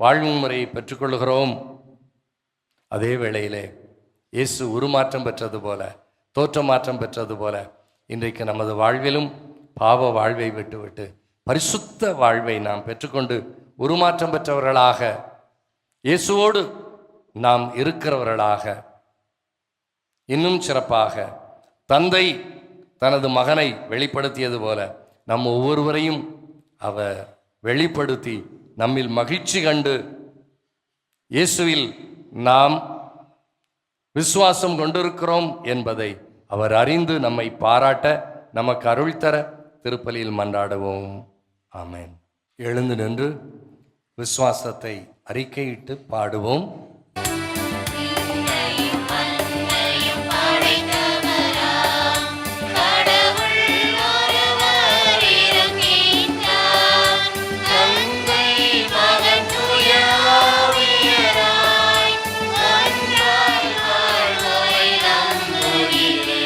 வாழ்வு முறையை பெற்றுக்கொள்ளுகிறோம்? அதே வேளையிலே இயேசு உருமாற்றம் பெற்றது போல, தோற்றமாற்றம் பெற்றது போல இன்றைக்கு நமது வாழ்விலும் பாவ வாழ்வை விட்டுவிட்டு பரிசுத்த வாழ்வை நாம் பெற்றுக்கொண்டு உருமாற்றம் பெற்றவர்களாக, இயேசுவோடு நாம் இருக்கிறவர்களாக, இன்னும் சிறப்பாக தந்தை தனது மகனை வெளிப்படுத்தியது போல நம் ஒவ்வொருவரையும் அவர் வெளிப்படுத்தி நம்மில் மகிழ்ச்சி கண்டு இயேசுவில் நாம் விசுவாசம் கொண்டிருக்கிறோம் என்பதை அவர் அறிந்து நம்மை பாராட்ட நமக்கு அருள் தர திருப்பலியில் மன்றாடுவோம். ஆமென். எழுந்து நின்று விசுவாசத்தை அறிக்கையிட்டு பாடுவோம். ஒன்றாய் வாழ்வோரை நம்புகிறேன்.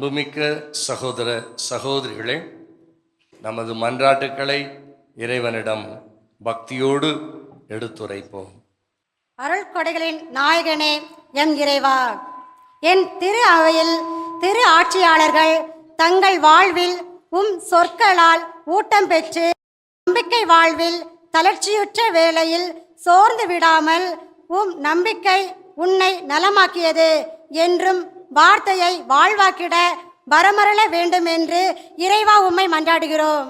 அன்புமிக்க சகோதர சகோதரிகளே, நமது மன்றாட்டுக்களை இறைவனிடம் பக்தியோடு எடுத்துரைப்போம். அருள் கொடைகளின் நாயகனே எம் இறைவா, என் திரு அவையில் திரு ஆட்சியாளர்கள் தங்கள் வாழ்வில் சொற்களால் ஊட்டம் பெற்று நம்பிக்கை வாழ்வில் தளர்ச்சியுற்ற வேளையில் சோர்ந்து விடாமல் நம்பிக்கை உன்னை நலமாக்கியது என்றும் வார்த்தையை வாழ்வாக்கிட வரமரள வேண்டும் என்று இறைவா உம்மை மன்றாடுகிறோம்.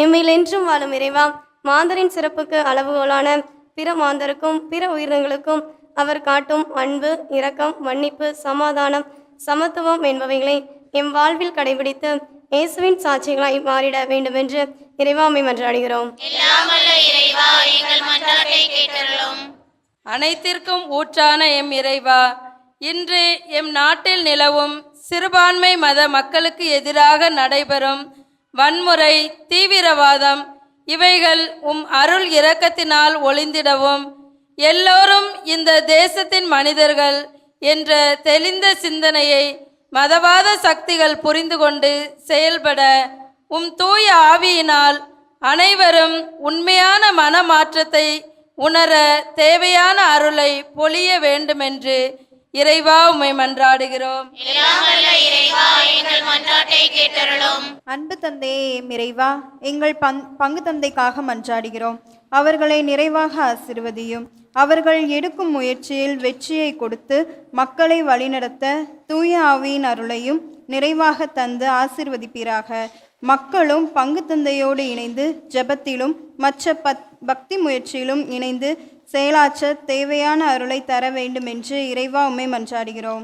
எம்மில் என்றும் வாழும் இறைவா, மாந்தரின் சிறப்புக்கு அளவுகோலான பிற மாந்தருக்கும் பிற உயிரினங்களுக்கும் அவர் காட்டும் அன்பு, இரக்கம், மன்னிப்பு, சமாதானம், சமத்துவம் என்பவைகளை எம் வாழ்வில் கடைபிடித்து இயேசுவின் சாட்சிகளாய் மாறிட வேண்டுமென்று இறைவா உம்மை மன்றாடுகிறோம். அனைத்திற்கும் ஊற்றான எம் இறைவா, இன்று எம் நாட்டில் நிலவும் சிறுபான்மை மத மக்களுக்கு எதிராக நடைபெறும் வன்முறை, தீவிரவாதம் இவைகள் அருள் இரக்கத்தினால் ஒளிந்திடவும், எல்லோரும் இந்த தேசத்தின் மனிதர்கள் என்ற தெளிந்த சிந்தனையை மதவாத சக்திகள் புரிந்து கொண்டு செயல்பட தூய ஆவியினால் அனைவரும் உண்மையான மனமாற்றத்தை உணர தேவையான அருளை பொழிய வேண்டுமென்று இறைவா உம்மை மன்றாடுகிறோம். அன்பு தந்தையே எம் இறைவா, எங்கள் பங்கு தந்தைக்காக மன்றாடுகிறோம். அவர்களை நிறைவாக ஆசிர்வதியும். அவர்கள் எடுக்கும் முயற்சியில் வெற்றியை கொடுத்து மக்களை வழிநடத்த தூய ஆவியின் அருளையும் நிறைவாக தந்து ஆசிர்வதிப்பீராக. மக்களும் பங்கு தந்தையோடு இணைந்து ஜெபத்திலும் மற்ற பக்தி முயற்சியிலும் இணைந்து செயலாற்ற தேவையான அருளை தர வேண்டும் என்று இறைவா உம்மை மன்றாடுகிறோம்.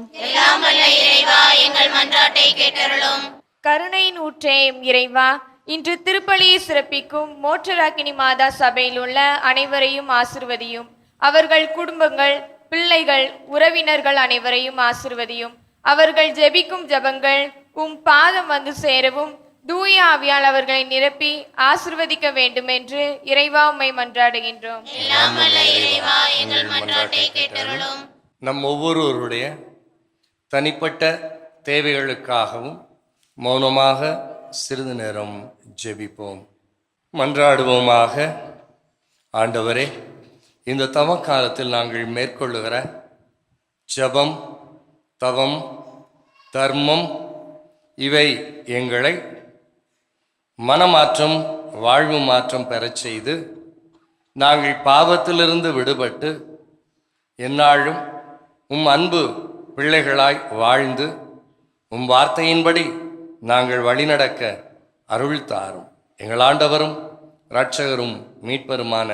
கருணையின் ஊற்றே இறைவா, இன்று திருப்பலியை சிறப்பிக்கும் மோட்சராக்கினி மாதா சபையில் உள்ள அனைவரையும் ஆசிர்வதியும். அவர்கள் குடும்பங்கள், பிள்ளைகள், உறவினர்கள் அனைவரையும் ஆசிர்வதியும். அவர்கள் ஜெபிக்கும் ஜெபங்கள் பாதம் வந்து சேரவும் தூய ஆவியால் அவர்களை நிரப்பி ஆசிர்வதிக்க வேண்டும் என்று இறைவா உம்மை மன்றாடுகின்றோம். நம் ஒவ்வொருவருடைய தனிப்பட்ட தேவைகளுக்காகவும் மௌனமாக சிறிது நேரம் ஜெபிப்போம், மன்றாடுவோமாக. ஆண்டவரே, இந்த தவ காலத்தில் நாங்கள் மேற்கொள்ளுகிற ஜெபம், தவம், தர்மம் இவை எங்களை மனமாற்றம், வாழ்வு மாற்றம் பெறச் செய்து நாங்கள் பாவத்திலிருந்து விடுபட்டு எந்நாளும் அன்பு பிள்ளைகளாய் வாழ்ந்து வார்த்தையின்படி நாங்கள் வழிநடக்க அருள் தாரும். எங்கள் ஆண்டவரும் இரட்சகரும் மீட்பருமான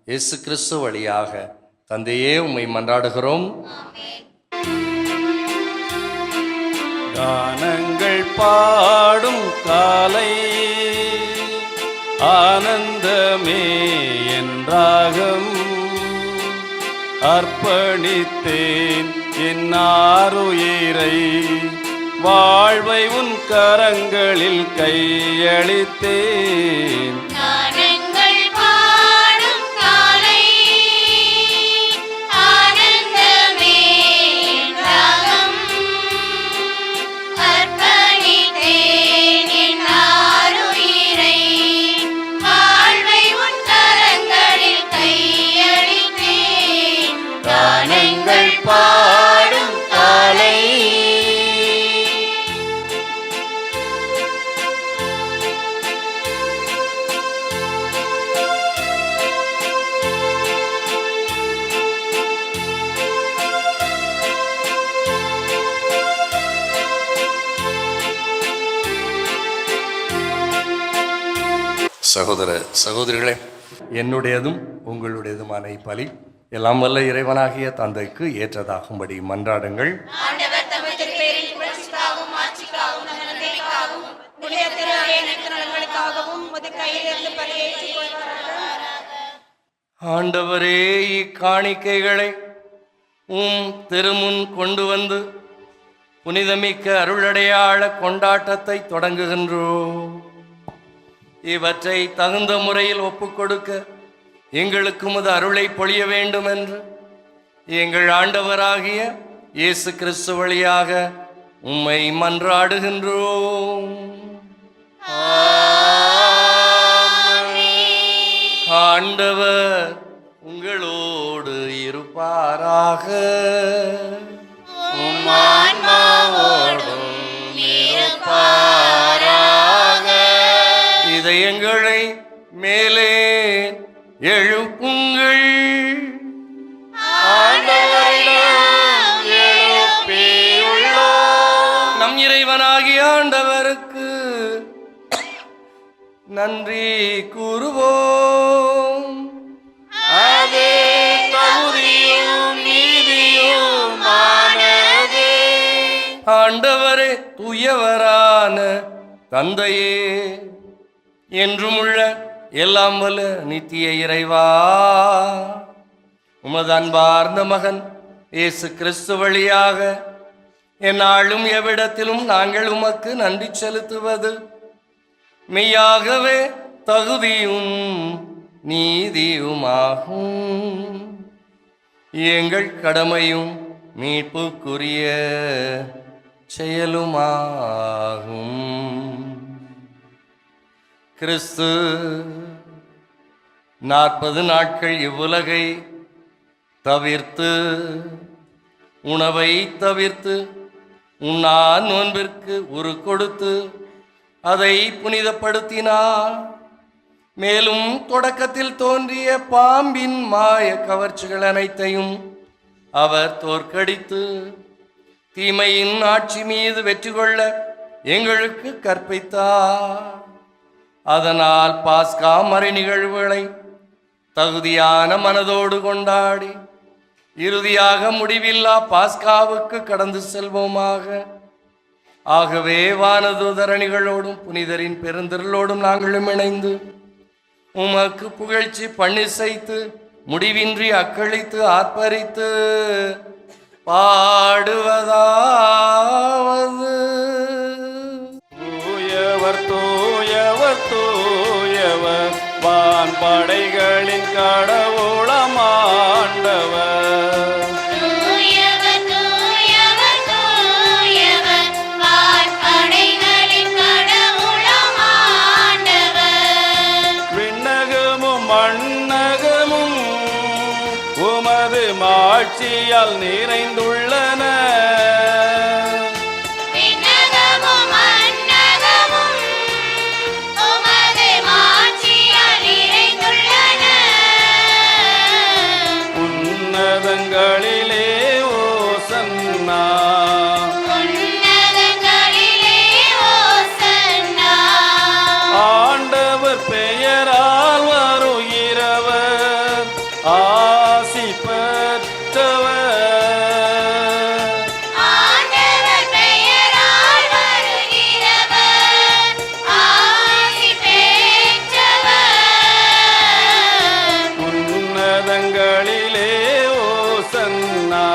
இயேசு கிறிஸ்து வழியாக தந்தையே உம்மை மன்றாடுகிறோம். கானங்கள் பாடும் காலை ஆனந்தமே என்றாகம் அர்ப்பணித்தேன் என் ஆருயிரை, வாழ்வை உன் கரங்களில் கையளித்தேன். பாடும் காலை சகோதர சகோதரிகளே, என்னுடையதும் உங்களுடையதுமான இப்பலி எல்லாம் வல்ல இறைவனாகிய தந்தைக்கு ஏற்றதாகும்படி மன்றாடுங்கள். ஆண்டவரே, இக்காணிக்கைகளை திருமுன் கொண்டு வந்து புனிதமிக்க அருளடையாள கொண்டாட்டத்தை தொடங்குகின்றோம். இவற்றை தகுந்த முறையில் ஒப்புக்கொடுக்க எங்களுக்கு உமது அருளை பொழிய வேண்டும் என்று எங்கள் ஆண்டவராகிய இயேசு கிறிஸ்து வழியாக உம்மை மன்றாடுகின்றோம். ஆண்டவர் உங்களோடு இருப்பாராக. இதயங்களை மேலே எழுப்புங்கள். நம் இறைவனாகிய ஆண்டவருக்கு நன்றி கூறுவோம். அதே தகுதியும் நீதியுமானதே. ஆண்டவரே, தூயவரான தந்தையே, என்றுமுள்ள எல்லாம் வல்ல நித்திய இறைவா, உமது அன்பார்ந்த மகன் இயேசு கிறிஸ்து வழியாக எந்நாளும் எவ்விடத்திலும் நாங்கள் உமக்கு நன்றி செலுத்துவது மெய்யாகவே தகுதியும் நீதியுமாகும். எங்கள் கடமையும் மீட்புக்குரிய செயலுமாகும். கிறிஸ்து 40 நாட்கள் இவ்வுலகை தவிர்த்து உணவை தவிர்த்து உண்ணா நோன்பிற்கு உரு கொடுத்து அதை புனிதப்படுத்தினார். மேலும் தொடக்கத்தில் தோன்றிய பாம்பின் மாய கவர்ச்சிகள் அனைத்தையும் அவர் தோற்கடித்து தீமையின் ஆட்சி மீது வெற்றி கொள்ள எங்களுக்கு கற்பித்தார். அதனால் பாஸ்கா மறை நிகழ்வுகளை தகுதியான மனதோடு கொண்டாடி இறுதியாக முடிவில்லா பாஸ்காவுக்கு கடந்து செல்வோமாக. ஆகவே வானதூதரணிகளோடும் புனிதரின் பெருந்திரளோடும் நாங்களும் இணைந்து உமக்கு புகழ்ச்சி பண்ணிசைத்து முடிவின்றி அக்களித்து ஆர்ப்பரித்து பாடுவதாவது. தூயவர் தூயவர் தூயவர் வான் படைகளின் கடவுளமாண்டவர். விண்ணகமும் மண்ணகமும் உமது மாட்சியால் நிறைந்துள்ளன. உன்னதங்களிலே ஓசன்னா. ஆண்டவர் பெயரால் வருகிறவர் ஆசி பெற்றவர். உன்னதங்களிலே ஓசன்னா.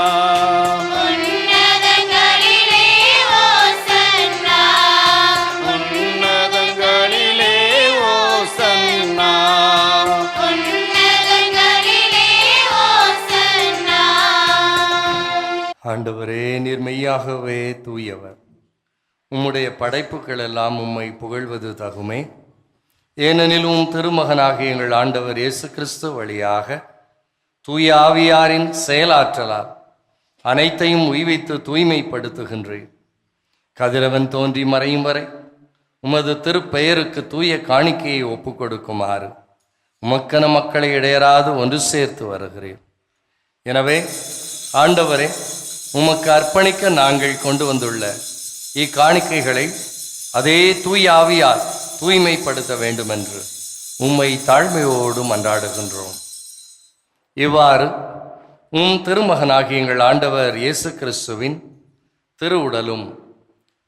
உன்னதங்களிலே ஓசன்னா. ஆண்டவரே, நீர் மெய்யாகவே தூயவர். உம்முடைய படைப்புகள் எல்லாம் உம்மை புகழ்வது தகுமே. ஏனெனில் உம் திருமகனாகிய எங்கள் ஆண்டவர் இயேசு கிறிஸ்து வழியாக தூய ஆவியாரின் செயலாற்றலால் அனைத்தையும் உய்வித்து தூய்மைப்படுத்துகின்றேன். கதிரவன் தோன்றி மறையும் வரை உமது திருப்பெயருக்கு தூய காணிக்கையை ஒப்புக் கொடுக்குமாறு உமக்கன மக்களை இடையராது ஒன்று சேர்த்து வருகிறேன். எனவே ஆண்டவரே, உமக்கு அர்ப்பணிக்க நாங்கள் கொண்டு வந்துள்ள இக்காணிக்கைகளை அதே தூய ஆவியால் தூய்மைப்படுத்த வேண்டுமென்று உம்மை தாழ்மையோடு மன்றாடுகின்றோம். இவ்வாறு உம் திருமகனாகிய எங்கள் ஆண்டவர் இயேசு கிறிஸ்துவின் திரு உடலும்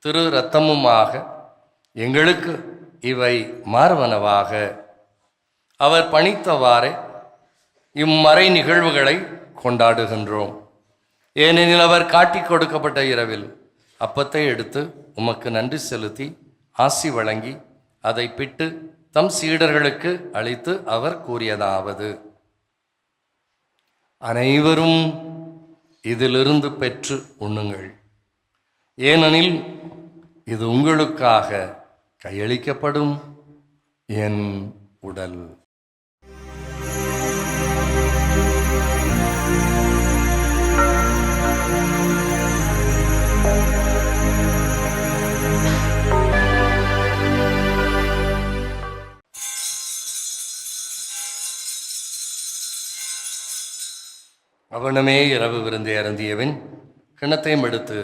திரு இரத்தமுமாக எங்களுக்கு இவை மார்வனவாக அவர் பணித்தவாறே இம்மறை நிகழ்வுகளை கொண்டாடுகின்றோம். ஏனெனில் அவர் காட்டிக் கொடுக்கப்பட்ட இரவில் அப்பத்தை எடுத்து உமக்கு நன்றி செலுத்தி ஆசி வழங்கி அதை பிட்டு தம் சீடர்களுக்கு அளித்து அவர் கூறியதாவது: அனைவரும் இதிலிருந்து பெற்று உண்ணுங்கள். ஏனெனில் இது உங்களுக்காக கையளிக்கப்படும் என் உடல். அவனமே இரவு விருந்தை அருந்தியவன் கிண்ணத்தையும் எடுத்து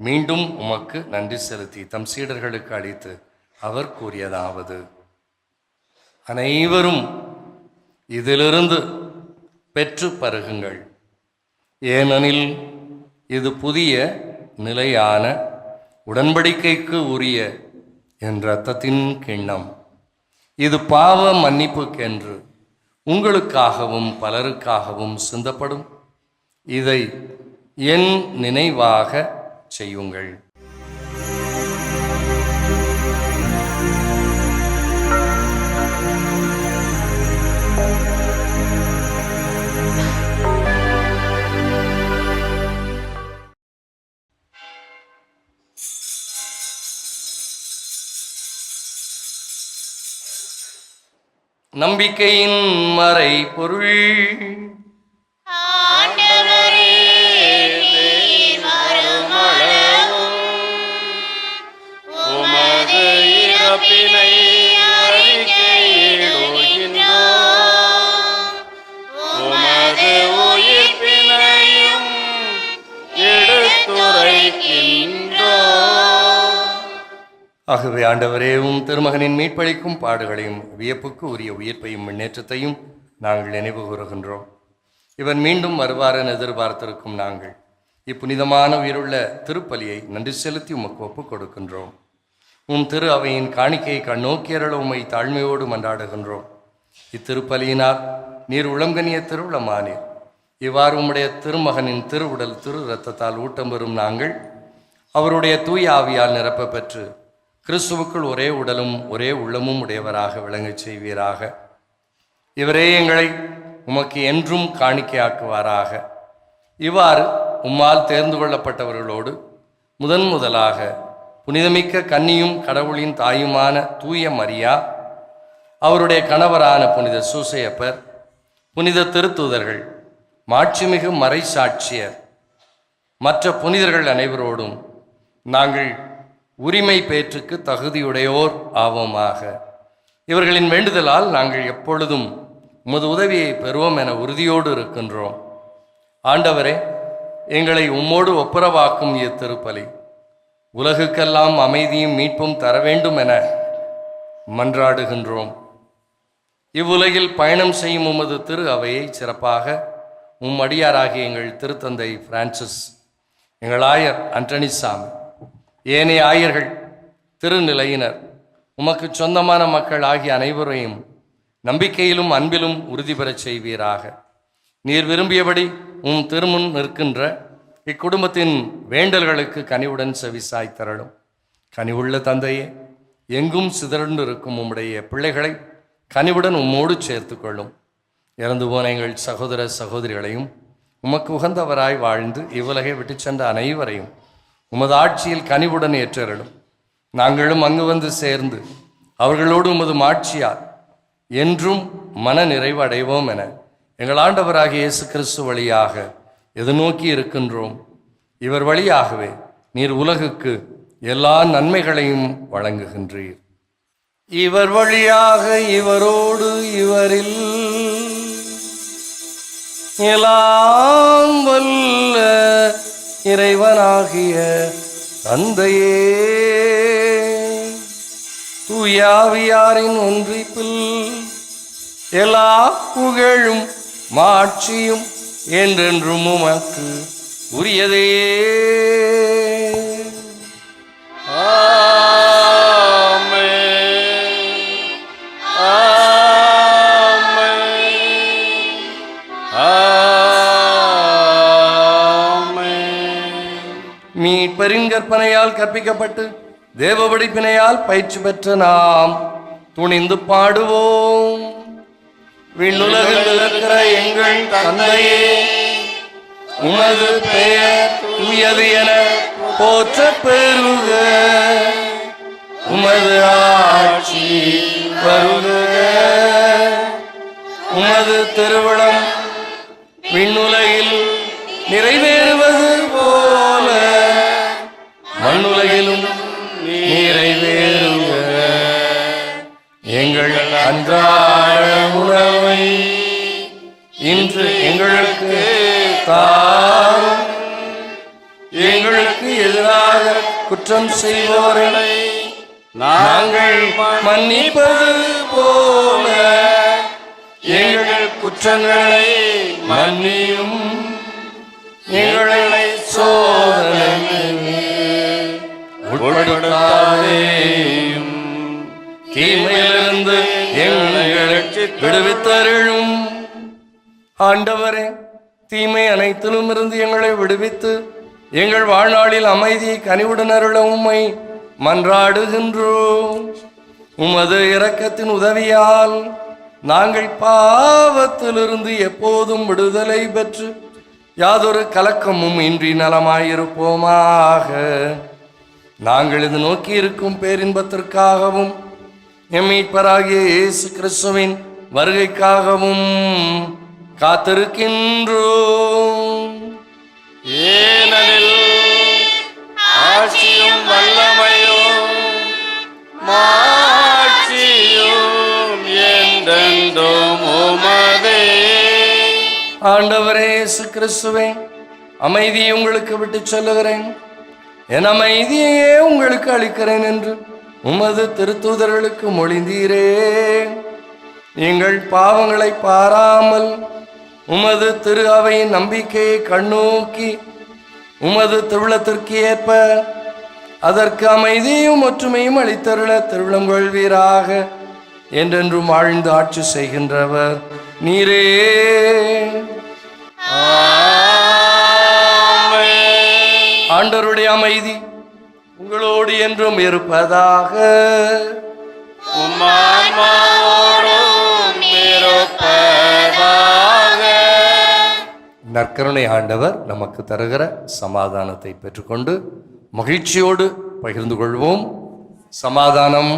மீண்டும் உமக்கு நன்றி செலுத்தி தம் சீடர்களுக்கு அளித்து அவர் கூறியதாவது: அனைவரும் இதிலிருந்து பெற்று பருகுங்கள். ஏனெனில் இது புதிய நிலையான உடன்படிக்கைக்கு உரிய என் இரத்தத்தின் கிண்ணம். இது பாவ மன்னிப்புக்கென்று உங்களுக்காகவும் பலருக்காகவும் சிந்தப்படும். இதை என் நினைவாக செய்யுங்கள். நம்பிக்கையின் மறை பொருள். ஆண்டவரே, நீர் வருமளவும் உமது இறப்பினை அறிக்கையிடுகின்றோம், உமது உயிர்ப்பினையும் எடுத்துரைக்கின்றோம். ஆகவே ஆண்டவரே, உம் திருமகனின் மீட்பளிக்கும் பாடுகளையும் வியப்புக்கு உரிய உயிர்ப்பையும் முன்னேற்றத்தையும் நாங்கள் நினைவு கூறுகின்றோம். இவன் மீண்டும் வருவார் என எதிர்பார்த்திருக்கும் நாங்கள் இப்புனிதமான உயிருள்ள திருப்பலியை நன்றி செலுத்தி உமக்கு ஒப்புக் கொடுக்கின்றோம். உம் திரு அவையின் காணிக்கையை கண்ணோக்கியருள உம்மை தாழ்மையோடு மன்றாடுகின்றோம். இத்திருப்பலியினால் நீர் உளங்கனிய திருவுளமானீர். இவ்வாறு உம்முடைய திருமகனின் திருவுடல் திரு இரத்தத்தால் ஊட்டம் பெறும் நாங்கள் அவருடைய தூய ஆவியால் நிரப்ப பெற்று கிறிஸ்துவுக்குள் ஒரே உடலும் ஒரே உள்ளமும் உடையவராக விளங்கச் செய்வீராக. இவரே எங்களை உமக்கு என்றும் காணிக்கையாக்குவாராக. இவ்வாறு உம்மால் தேர்ந்து கொள்ளப்பட்டவர்களோடு முதலாக புனிதமிக்க கன்னியும் கடவுளின் தாயுமான தூய மரியா, அவருடைய கணவரான புனித சூசையப்பர், புனித திருத்தூதர்கள், மாட்சிமிகு மறைசாட்சியர், மற்ற புனிதர்கள் அனைவரோடும் நாங்கள் உரிமை பேற்றுக்கு தகுதியுடையோர் ஆவோமாக. இவர்களின் வேண்டுதலால் நாங்கள் எப்பொழுதும் உமது உதவியை பெறுவோம் என உறுதியோடு இருக்கின்றோம். ஆண்டவரே, எங்களை உம்மோடு ஒப்புரவாக்கும் இத்திருப்பலி உலகுக்கெல்லாம் அமைதியும் மீட்பும் தர வேண்டும் என மன்றாடுகின்றோம். இவ்வுலகில் பயணம் செய்யும் உமது திரு அவையை சிறப்பாக அடியாராகிய எங்கள் திருத்தந்தை பிரான்சிஸ், எங்கள் ஆயர் அண்டனிசாமி, ஏனைய ஆயர்கள், திருநிலையினர், உமக்கு சொந்தமான மக்கள் ஆகிய அனைவரையும் நம்பிக்கையிலும் அன்பிலும் உறுதி பெறச் செய்வீராக. நீர் விரும்பியபடி உம் திருமுன் நிற்கின்ற இக்குடும்பத்தின் வேண்டல்களுக்கு கனிவுடன் செவிசாய் தரலும். கனிவுள்ள தந்தையே, எங்கும் சிதறண்டு இருக்கும் உம்முடைய பிள்ளைகளை கனிவுடன் உம்மோடு சேர்த்து கொள்ளும். இறந்து போன எங்கள் சகோதர சகோதரிகளையும் உமக்கு உகந்தவராய் வாழ்ந்து இவ்வுலகை விட்டு சென்ற அனைவரையும் உமது ஆட்சியில் கனிவுடன் ஏற்றருளும். நாங்களும் அங்கு வந்து சேர்ந்து அவர்களோடு உமது மாட்சியால் என்றும் மன நிறைவு அடைவோம் என எங்கள் ஆண்டவராகிய இயேசு கிறிஸ்து வழியாக எதிர்நோக்கி இருக்கின்றோம். இவர் வழியாகவே நீர் உலகுக்கு எல்லா நன்மைகளையும் வழங்குகின்றீர். இவர் வழியாக இவரோடு இவரில் எல்லாம் வல்ல இறைவனாகிய தந்தையே, தூயாவியாரின் ஒன்றிப்பில் எல்லா புகழும் மாட்சியும் என்றென்றும் உமக்கு உரியதே. மீட்பரின் கற்பிக்கப்பட்டு தேவ படிப்பினையால் பயிற்சி பெற்ற நாம் துணிந்து பாடுவோம். விண்ணுலகில் இருக்கிற எங்கள் தந்தையே, உமது பெயர் தூயது என போற்ற பெறுக. உமது ஆட்சி வருக. உமது திருவிழம் விண்ணுலகில் நிறைவேறுவது போல மண்ணுலகிலும் நிறைவேறுக. எங்கள் அன்றாட உணவை இன்று எங்களுக்கு தாரும். எங்களுக்கு எதிராக குற்றம் செய்வோரை நாங்கள் மன்னிப்பது போல எங்கள் குற்றங்களை மன்னியும். எங்களை சோதனைக்கு உட்படுத்தாதேயும், தீமையிலிருந்து எங்களை விடுவித்தருளும். ஆண்டவரே, தீமை அனைத்திலும் இருந்து எங்களை விடுவித்து எங்கள் வாழ்நாளில் அமைதியை கனிவுடன் அருள உம்மை மன்றாடுகின்றோம். உமது இரக்கத்தின் உதவியால் நாங்கள் பாவத்திலிருந்து எப்போதும் விடுதலை பெற்று யாதொரு கலக்கமும் இன்றி நலமாயிருப்போமாக. நாங்கள் இது நோக்கி இருக்கும் பேரின்பத்திற்காகவும் எம் மீட்பராகிய இயேசு கிறிஸ்துவின் வருகைக்காகவும் காத்திருக்கின்றோம். ஏனெனில் ஆட்சியும் வல்லமையும் மாட்சியும் என்றென்றும் உமதே. ஆண்டவரே இயேசு கிறிஸ்துவே, அமைதியை உங்களுக்கு விட்டு சொல்லுகிறேன், என் அமைதியையே உங்களுக்கு அளிக்கிறேன் என்று உமது திருத்தூதர்களுக்கு மொழிந்தீரே. எங்கள் பாவங்களை பாராமல் உமது திரு அவையின் நம்பிக்கையை கண்ணோக்கி உமது திருவிழத்திற்கு ஏற்ப அதற்கு அமைதியும் ஒற்றுமையும் அளித்தருள திருவிழம் கொள்வீராக. என்றென்றும் வாழ்ந்து ஆட்சி செய்கின்றவர் நீரே. ஆண்டவருடைய அமைதி உங்களோடு என்றும் இருப்பதாக. நற்கருணை ஆண்டவர் நமக்கு தருகிற சமாதானத்தை பெற்றுக்கொண்டு மகிழ்ச்சியோடு பகிர்ந்து கொள்வோம். சமாதானம்.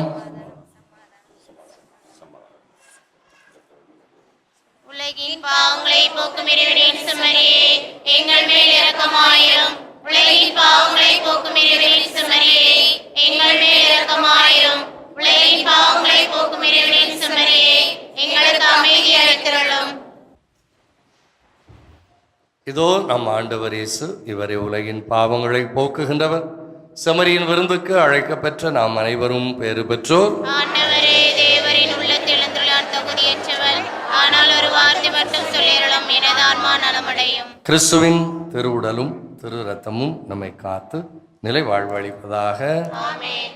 உலகின் பாவங்களை போக்கும் இறைவனின் செம்மறியே, எங்கள் மேல் இரக்கமாயிரும். உலகின் பாவங்களை போக்கும் இறைவனின் செம்மறியே, எங்கள் மேல் இரக்கமாயிரும். உலகின் பாவங்களை போக்கும் இறைவனின் செம்மறியே, எங்களுக்கு அமைதி அளித்தருளும். இதோ நம் ஆண்டவர் இயேசு, இவரை உலகின் பாவங்களை போக்குகின்றவர். செம்மறியின் விருந்துக்கு அழைக்கப்பெற்ற நாம் அனைவரும் பேறு பெற்றோர். ஆண்டவரே, தேவரின் உள்ளத்தில் எழுந்துள்ளார் தகுதியற்றவன், ஆனால் ஒரு வார்த்தை மட்டும் சொல்லிடலாம், எனது ஆன்மா நலமடையும். கிறிஸ்துவின் திருவுடலும் திரு ரத்தமும் நம்மை காத்து நிலை வாழ்வளிப்பதாக. ஆமென்.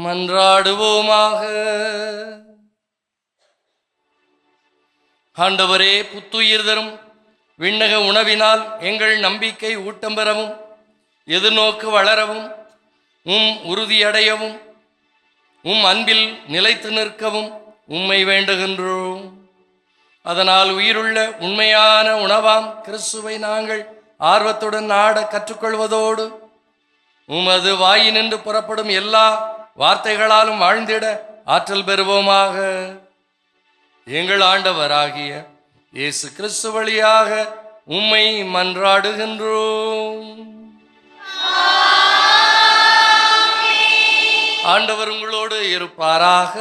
மன்றாடுவோமாக. ஆண்டவரே, புத்துயிர் தரும் விண்ணக உணவினால் எங்கள் நம்பிக்கை ஊட்டம் பெறவும் எதிர்நோக்கு வளரவும் உறுதியடையவும் அன்பில் நிலைத்து நிற்கவும் உம்மை வேண்டுகின்றோம். அதனால் உயிருள்ள உண்மையான உணவாம் கிறிஸ்துவை நாங்கள் ஆர்வத்துடன் நாட கற்றுக்கொள்வதோடு உமது வாயினின்று புறப்படும் எல்லா வார்த்தைகளாலும் வாழ்ந்திட ஆற்றல் பெறுவோமாக. எங்கள் ஆண்டவராகிய இயேசு கிறிஸ்து வழியாக உம்மை மன்றாடுகின்றோம். ஆண்டவர் உங்களோடு இருப்பாராக.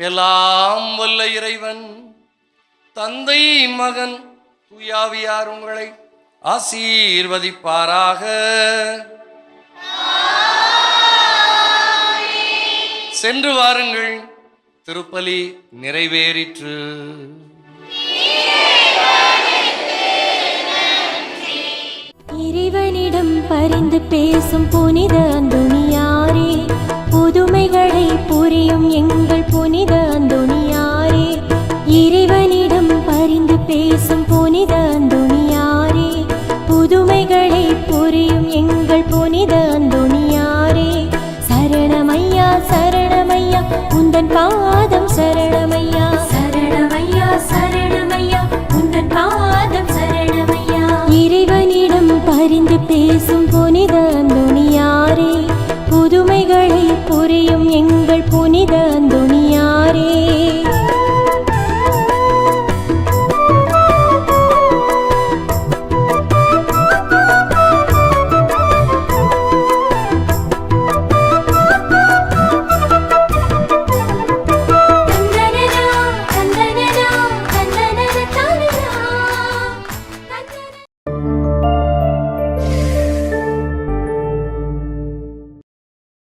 எல்லாம் வல்ல இறைவன் தந்தை மகன் தூயாவியார் உங்களை ஆசீர்வதிப்பாராக. சென்று வாருங்கள், திருப்பலி நிறைவேறிற்று. இறைவனிடம் பரிந்து பேசும் புனித அந்தோனியாரே, புதுமைகளை புரியும் எங்கள் புனித அந்தோனியாரே, இறைவனிடம் பரிந்து பேசும் பேசும் புனித அந்தோணியாரே புதுமைகளை புரியும் எங்கள் புனித அந்தோணியாரே